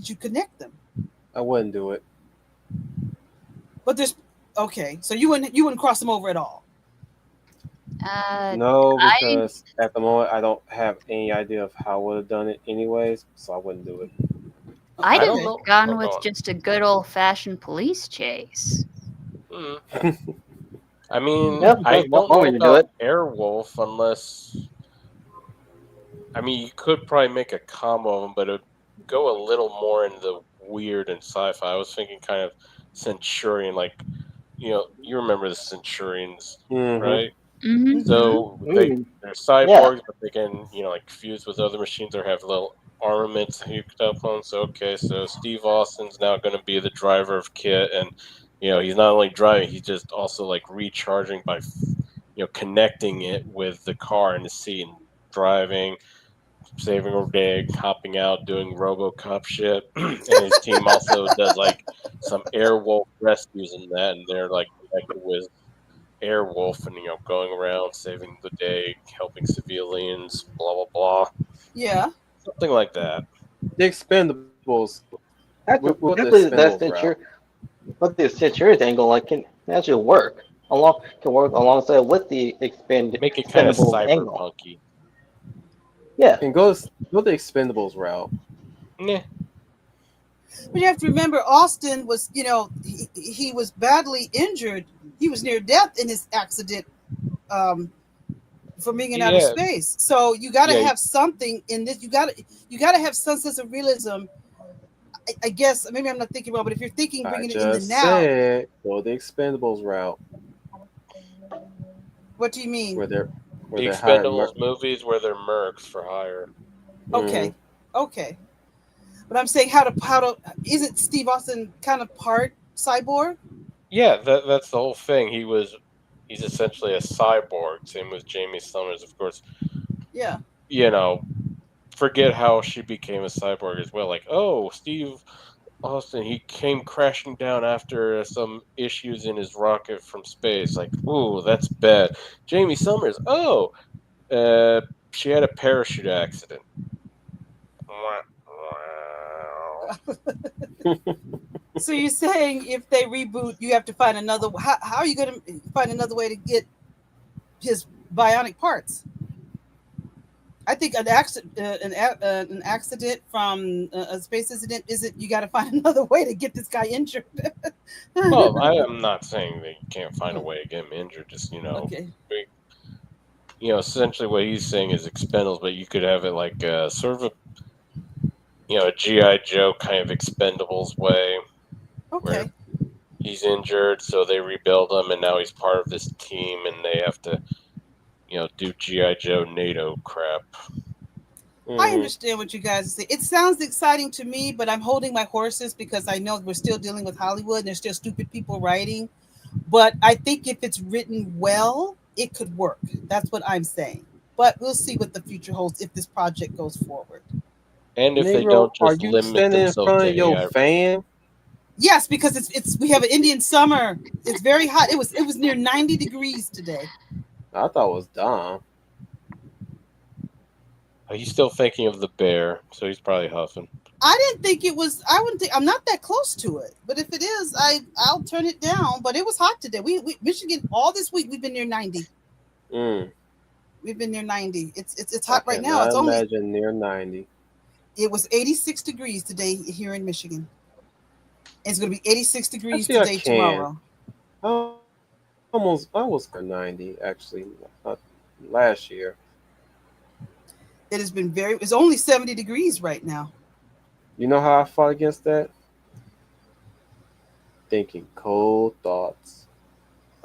you connect them? I wouldn't do it. But there's okay, so you wouldn't cross them over at all. No, because at the moment I don't have any idea of how I would have done it anyways, so I wouldn't do it. I'd don't have know. gone with just a good old fashioned police chase. I mean, Yep, I that's don't one know way to do about it. Airwolf unless. I mean, you could probably make a combo of them, but it would go a little more into the weird and sci-fi. I was thinking kind of Centurion, like, you remember the Centurions, right? Mm-hmm. So they're cyborgs, but they can, like fuse with other machines or have little armaments hooked up on. So so Steve Austin's now going to be the driver of KITT, and he's not only driving, he's just also like recharging by connecting it with the car in the seat and driving, saving a day, hopping out, doing RoboCop shit, and his team also does like some Airwolf rescues in that, and they're like connected with Airwolf and going around saving the day, helping civilians, blah blah blah. Yeah. Something like that. The Expendables. Actually, With the typically that's Expendables route. but the Centurion angle can actually work alongside with the Make it kind of Expendables angle. cyberpunky. Yeah. And go the Expendables route. Yeah. But you have to remember, Austin was, he was badly injured. He was near death in his accident from being in outer space. So you got to have something in this. You got to have some sense of realism. I guess maybe I'm not thinking well, but if you're thinking bringing it in the now, go the Expendables route. What do you mean? The Expendables movies where they're mercs for hire. Okay, okay. But I'm saying how to isn't Steve Austin kind of part cyborg? Yeah, that's the whole thing. He's essentially a cyborg. Same with Jamie Summers, of course. Yeah. Forget how she became a cyborg as well. Like, oh, Steve Austin, he came crashing down after some issues in his rocket from space. Like, ooh, that's bad. Jamie Summers, she had a parachute accident. So you're saying if they reboot, you have to find another. How are you going to find another way to get his bionic parts? I think an accident from a space incident isn't. You got to find another way to get this guy injured. Well, I am not saying that you can't find a way to get him injured. Just okay. Essentially what he's saying is Expendables, but you could have it like sort of a G.I. Joe kind of Expendables way. Okay. Where he's injured, so they rebuild him, and now he's part of this team, and they have to, do G.I. Joe NATO crap. I understand what you guys are saying. It sounds exciting to me, but I'm holding my horses because I know we're still dealing with Hollywood and there's still stupid people writing. But I think if it's written well, it could work. That's what I'm saying. But we'll see what the future holds if this project goes forward. And if they don't just limit themselves to your fan? Yes, because it's we have an Indian summer. It's very hot. It was near 90 degrees today. I thought it was dumb. He's still thinking of the bear, so he's probably huffing. I didn't think it was. I wouldn't think. I'm not that close to it. But if it is, I'll turn it down. But it was hot today. We Michigan all this week we've been near 90. We've been near 90. It's hot right now. It's only imagine near 90. It was 86 degrees today here in Michigan. It's going to be 86 degrees today tomorrow. I was for 90 actually last year. It has been it's only 70 degrees right now. You know how I fought against that? Thinking cold thoughts.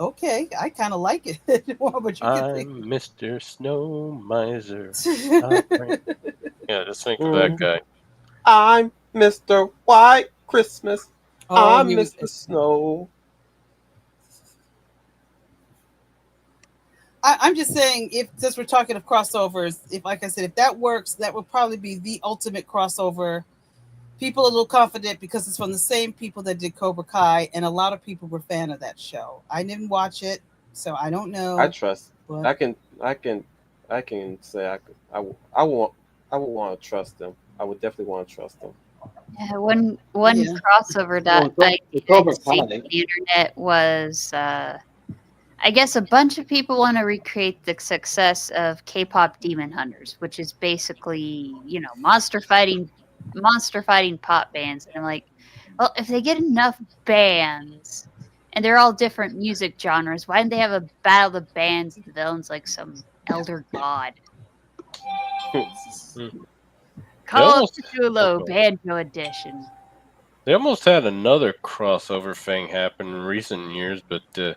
Okay, I kind of like it. I'm Mr. Snow Miser. Yeah, just think of that guy. I'm Mr. White Christmas. I'm Mr. Snow. I'm just saying, since we're talking of crossovers, if like I said, if that works, that would probably be the ultimate crossover People are a little confident because it's from the same people that did Cobra Kai, and a lot of people were fan of that show. I didn't watch it, so I don't I know. trust. But I can say I would want to trust them. I would definitely want to trust them. Yeah, one yeah, crossover that I The Cobra did see on Kai. the internet was, I guess, a bunch of people want to recreate the success of K-pop Demon Hunters, which is basically, monster fighting pop bands. And I'm like, well, if they get enough bands and they're all different music genres, why didn't they have a battle of the bands and the villains like some elder god? They Call of almost Cthulhu Banjo Edition. they almost had another crossover thing happen in recent years, but that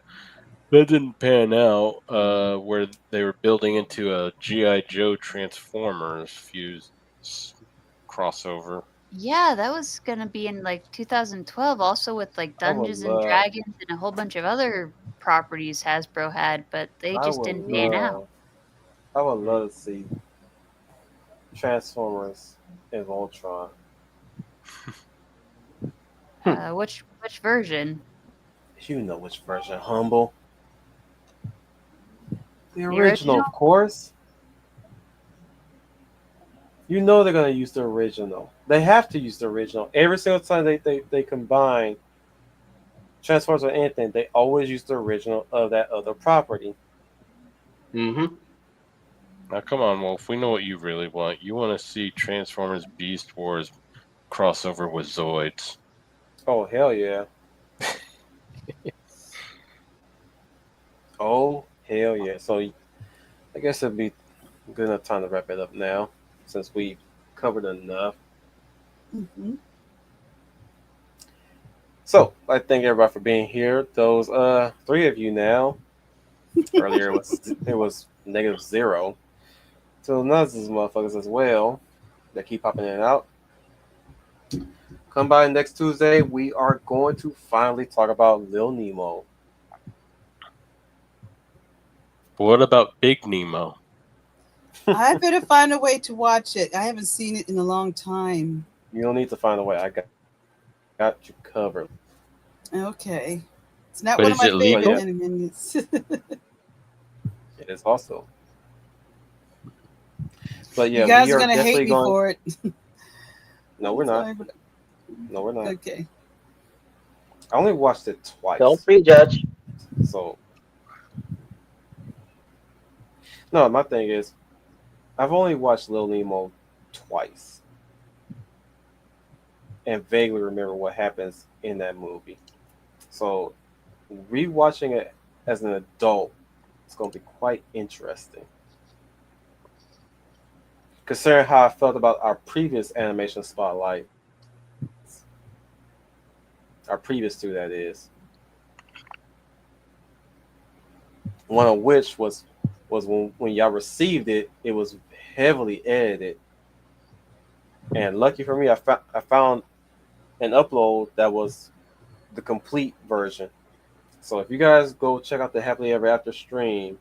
didn't pan out. Where they were building into a GI Joe Transformers fuse crossover. Yeah, that was gonna be in like 2012, also with like I would Dungeons and love. Dragons and a whole bunch of other properties Hasbro had, but they I just would didn't pan out. love. I would love to see Transformers and Voltron. Which version? You know which version, Humble. The The original, original? of course. You know they're gonna use the original. They have to use the original. Every single time they combine Transformers or anything, they always use the original of that other property. Mm-hmm. Now, come on, Wolf. We know what you really want. You want to see Transformers Beast Wars crossover with Zoids. Oh hell yeah. Oh hell yeah. So I guess it'd be good enough time to wrap it up now, since we covered enough. hmm So I thank everybody for being here. Those three of you now. Earlier it was -0. So none of these motherfuckers as well that keep popping in and out. Come by next Tuesday. We are going to finally talk about Lil Nemo. But what about Big Nemo? I better find a way to watch it. I haven't seen it in a long time. You don't need to find a way. I got you covered. Okay, it's not But one of is my it legal? favorite animes. It is also. But yeah, You guys we are are gonna hate definitely me going. for it. No, we're not. Sorry, but- No, we're not. Okay. I only watched it twice. Don't prejudge. So no, my thing is, I've only watched Lil Nemo twice, and vaguely remember what happens in that movie. So rewatching it as an adult, it's going to be quite interesting. Considering how I felt about our previous animation spotlight, our previous two, that is, one of which was when y'all received it, it was heavily edited. And lucky for me, I found an upload that was the complete version. So if you guys go check out the Happily Ever After stream,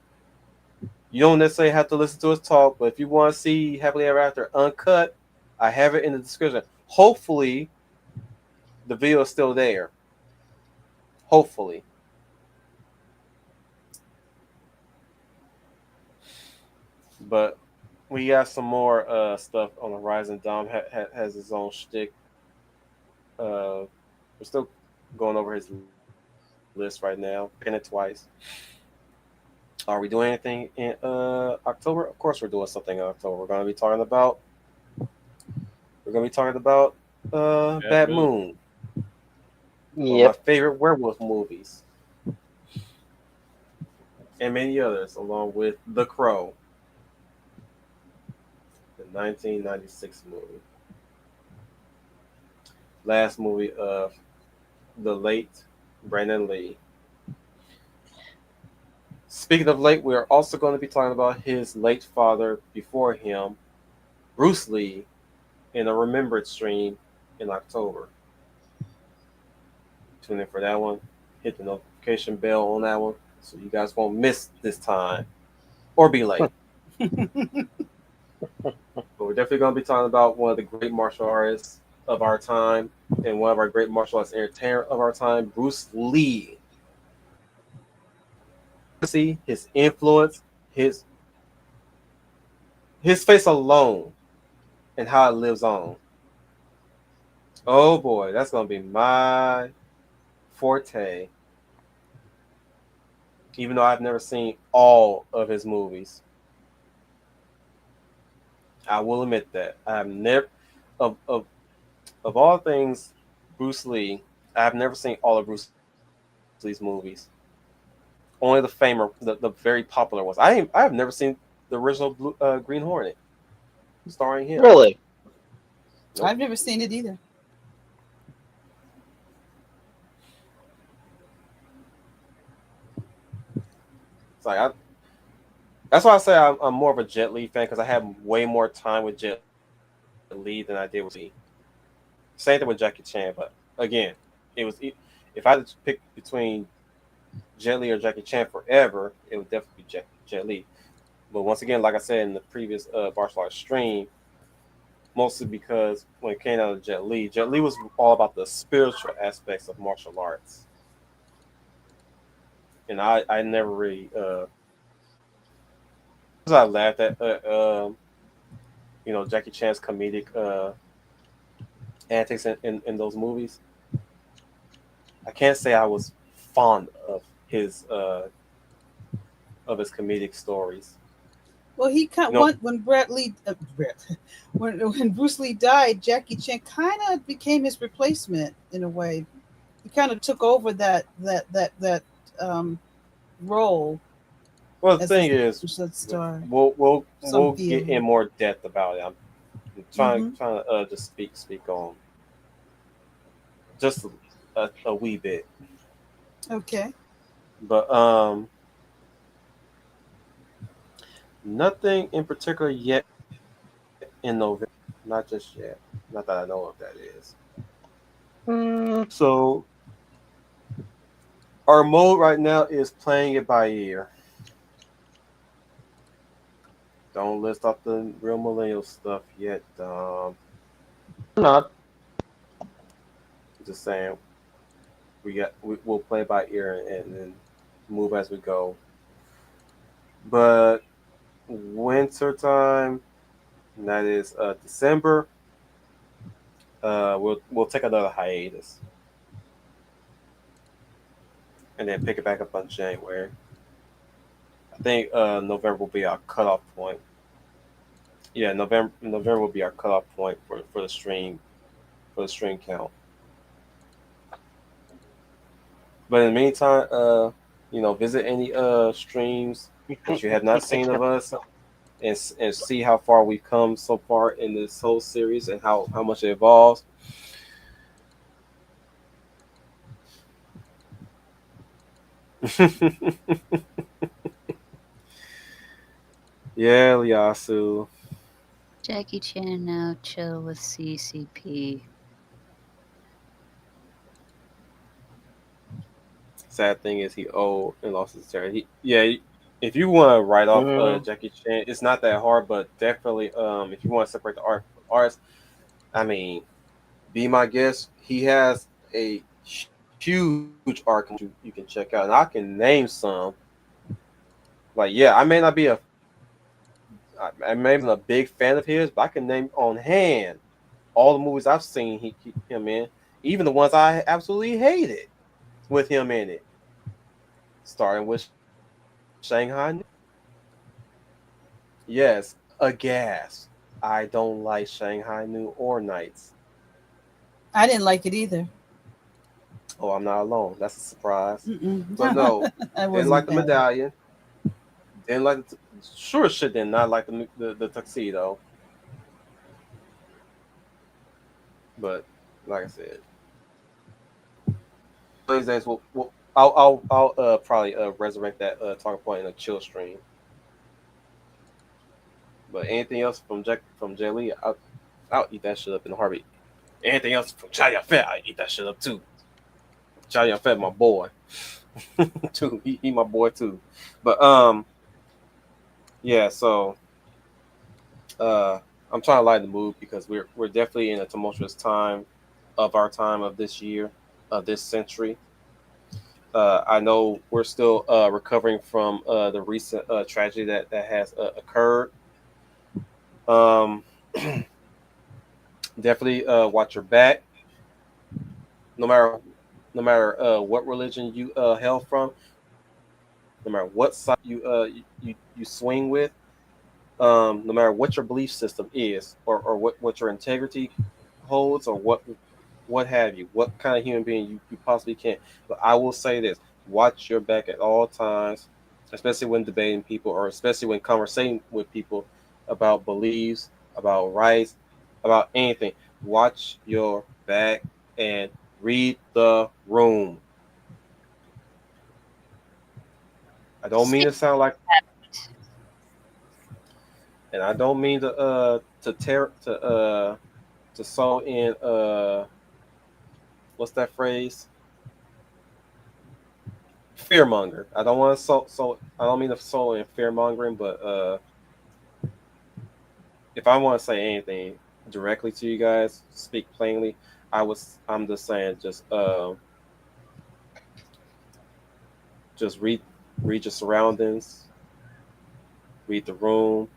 you don't necessarily have to listen to us talk, but if you want to see Happily Ever After uncut, I have it in the description. Hopefully, the video is still there. Hopefully. But we got some more stuff on the horizon. Dom has his own shtick. We're still going over his list right now, picking it twice. Are we doing anything in October? Of course, we're doing something in October. We're going to be talking about Bad Moon. One of my favorite werewolf movies, and many others, along with The Crow, the 1996 movie, last movie of the late Brandon Lee. Speaking of late, we are also going to be talking about his late father before him, Bruce Lee, in a Remembered stream in October. Tune in for that one. Hit the notification bell on that one so you guys won't miss this time or be late. But we're definitely going to be talking about one of the great martial artists of our time and one of our great martial arts entertainer of our time, Bruce Lee. See his influence, his face alone, and how it lives on. Oh boy, that's gonna be my forte. Even though I've never seen all of his movies, I will admit that I have never of all things, Bruce Lee. I have never seen all of Bruce Lee's movies. Only the very popular ones. I have never seen the original Green Hornet, starring him. Really? Nope. I've never seen it either. It's like that's why I say I'm more of a Jet Li fan because I have way more time with Jet Li than I did with Lee. Same thing with Jackie Chan, but again, it was if I had to pick between Jet Li or Jackie Chan forever, it would definitely be Jet Li. But once again, like I said in the previous martial arts stream, mostly because when it came down to Jet Li was all about the spiritual aspects of martial arts, and I never really I laughed at Jackie Chan's comedic antics in those movies. I can't say I was fond of his comedic stories. Well, he kind when when Bruce Lee died, Jackie Chan kind of became his replacement in a way. He kind of took over that role. Well, the thing is, we'll get in more depth about it. I'm trying to just speak on just a wee bit. Okay. But nothing in particular yet in November. Not just yet. Not that I know of, that is. So our mode right now is playing it by ear. Don't list off the real millennial stuff yet. Not. Just saying, we'll play by ear and then move as we go. But winter time, and that is December. We'll take another hiatus, and then pick it back up on January. I think November will be our cutoff point. Yeah, November will be our cutoff point for the stream count. But in the meantime, visit any streams that you have not seen of us, and see how far we've come so far in this whole series and how much it evolves. Yeah, Liasu. Jackie Chan now chill with CCP. Sad thing is he old and lost his hair. If you want to write off Jackie Chan, it's not that hard, but definitely if you want to separate the art from artists, I mean, be my guest. He has a huge arc you can check out, and I can name some. Like, yeah, I may not be a big fan of his, but I can name on hand all the movies I've seen him in, even the ones I absolutely hated with him in it. Starting with Shanghai. Yes, aghast. I don't like Shanghai Noon or Nights. I didn't like it either. Oh, I'm not alone. That's a surprise. Mm-mm. But no, didn't like the medallion. Didn't like sure shit did not like the tuxedo. But like I said, these days I'll probably resurrect that talking point in a chill stream. But anything else from Jet Li, I'll eat that shit up in a heartbeat. Anything else from Chow Yun-fat, I eat that shit up too. Chow Yun-fat, my boy. Too, he my boy too. But yeah, so I'm trying to lighten the mood because we're definitely in a tumultuous time of this year, of this century. I know we're still recovering from the recent tragedy that has occurred. Um, definitely watch your back, no matter what religion you hail from, no matter what side you swing with, no matter what your belief system is, or what your integrity holds, or what have you, what kind of human being you possibly can. But I will say this: watch your back at all times, especially when debating people, or especially when conversating with people about beliefs, about rights, about anything. Watch your back and read the room. I don't mean to sound like, and I don't mean to sow in what's that phrase? Fearmonger. I don't want to I don't mean to sow in fear mongering, but if I want to say anything directly to you guys, speak plainly, I'm just saying just read your surroundings, read the room,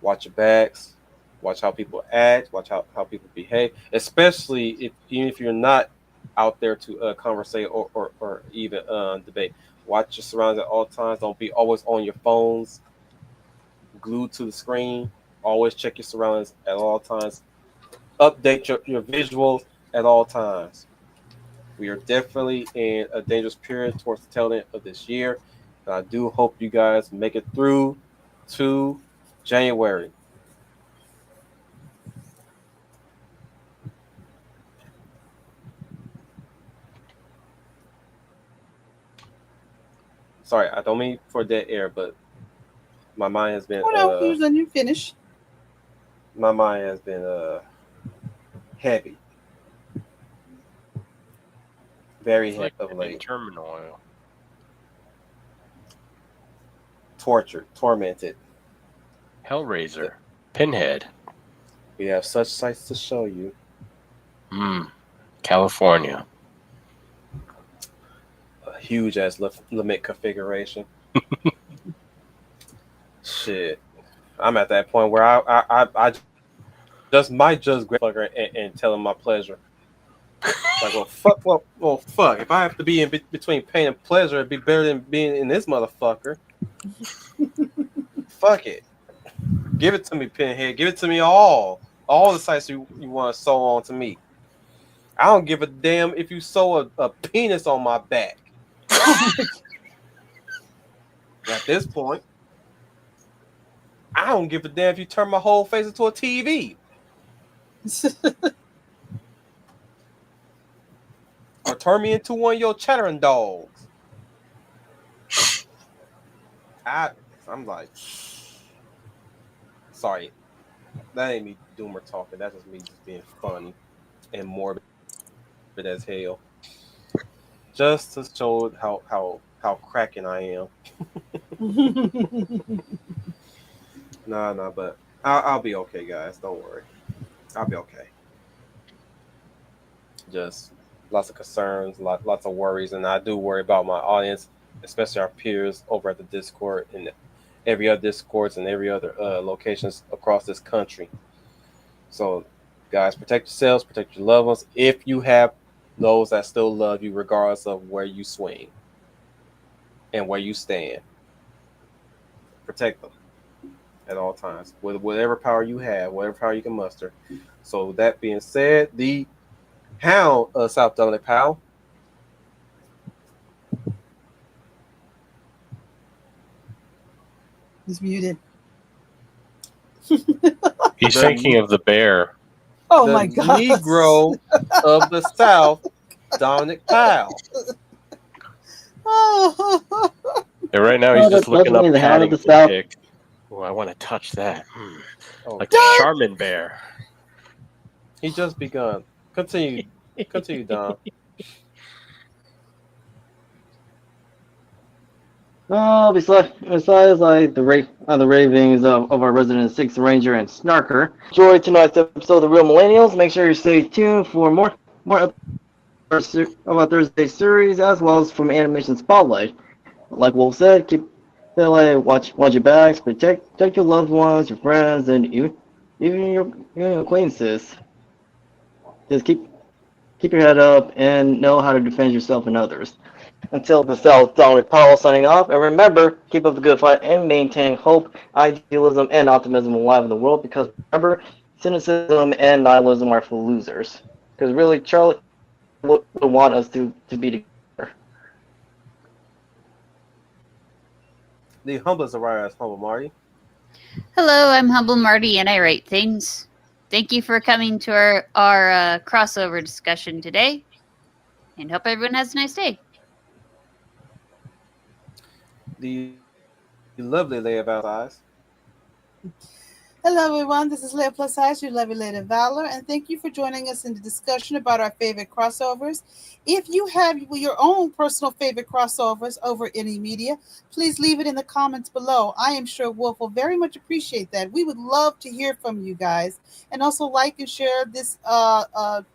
watch your backs, watch how people act, watch how people behave, especially if even if you're not out there to conversate or even debate. Watch your surroundings at all times. Don't be always on your phones, glued to the screen. Always check your surroundings at all times. Update your visuals at all times. We are definitely in a dangerous period towards the tail end of this year. And I do hope you guys make it through to January. Sorry, I don't mean for dead air, but my mind has been Oh no, you finish. my mind has been heavy. Very It's heavy like of in late. turmoil. Tortured, tormented. Hellraiser. Pinhead. We have such sights to show you. California. A huge ass limit configuration. Shit. I'm at that point where I just might just grab fucker and tell him my pleasure. Like, well, fuck. If I have to be in between pain and pleasure, it'd be better than being in this motherfucker. Fuck it. Give it to me, Pinhead. Give it to me all. All the sites you want to sew on to me. I don't give a damn if you sew a penis on my back. At this point, I don't give a damn if you turn my whole face into a TV. Or turn me into one of your chattering dogs. I'm like, sorry, that ain't me doomer talking. That's just me just being funny and morbid as hell. Just to show how cracking I am. Nah, but I'll be okay, guys. Don't worry, I'll be okay. Just lots of concerns, lots of worries, and I do worry about my audience, especially our peers over at the Discord and every other Discords and every other locations across this country. So, guys, protect yourselves, protect your loved ones. If you have those that still love you, regardless of where you swing and where you stand, protect them at all times with whatever power you have, whatever power you can muster. So, that being said, the Hound of South Dominic Powell. He's muted. He's thinking of the bear. Oh the my God. Negro of the South, Dominic Powell. And right now he's just looking up the Hound of the Paddington South. pic. Oh, I want to touch that. Oh, Like a Charmin bear. he just begun. Continue, Don. Besides like the ravings of our resident Sixth Ranger and Snarker, enjoy tonight's episode of The Real Millennials. Make sure you stay tuned for more of our Thursday series as well as from Animation Spotlight. Like Wolf said, watch your bags, protect your loved ones, your friends, and even your acquaintances. Just keep your head up and know how to defend yourself and others. Until the South, Dominic Powell signing off. And remember, keep up the good fight and maintain hope, idealism, and optimism alive in the world. Because remember, cynicism and nihilism are for losers. Because really, Charlie would want us to be together. The humblest of writers, Humble Marty. Hello, I'm Humble Marty, and I write things. Thank you for coming to our crossover discussion today, and hope everyone has a nice day. The lovely Leia Valsize. Hello, everyone. This is Leia Plus Size, your lovely Lady of Valor, and thank you for joining us in the discussion about our favorite crossovers. If you have your own personal favorite crossovers over any media, please leave it in the comments below. I am sure Wolf will very much appreciate that. We would love to hear from you guys, and also like and share this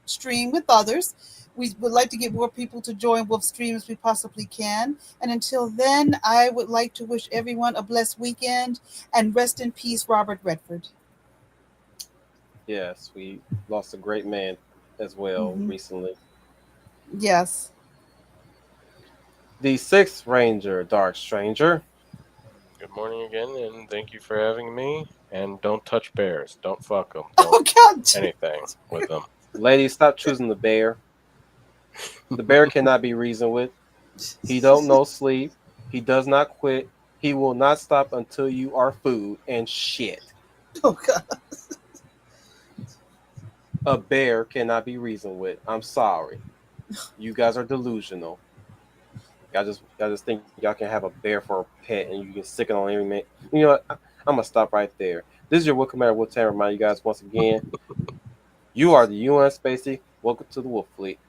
stream with others. We would like to get more people to join Wolf Stream as we possibly can. And until then, I would like to wish everyone a blessed weekend and rest in peace, Robert Redford. Yes, we lost a great man as well recently. Yes. The Sixth Ranger, Dark Stranger. Good morning again, and thank you for having me. And don't touch bears. Don't fuck them. Oh, God. Anything with them. Ladies, stop choosing the bear. The bear cannot be reasoned with. He don't know sleep. He does not quit. He will not stop until you are food and shit. Oh, God. A bear cannot be reasoned with. I'm sorry. You guys are delusional. Y'all just think y'all can have a bear for a pet and you can stick it on every man. You know what? I'm gonna stop right there. This is your Wolf Commander Wolf Tam. Remind you guys once again. You are the UN Spacey. Welcome to the Wolf Fleet.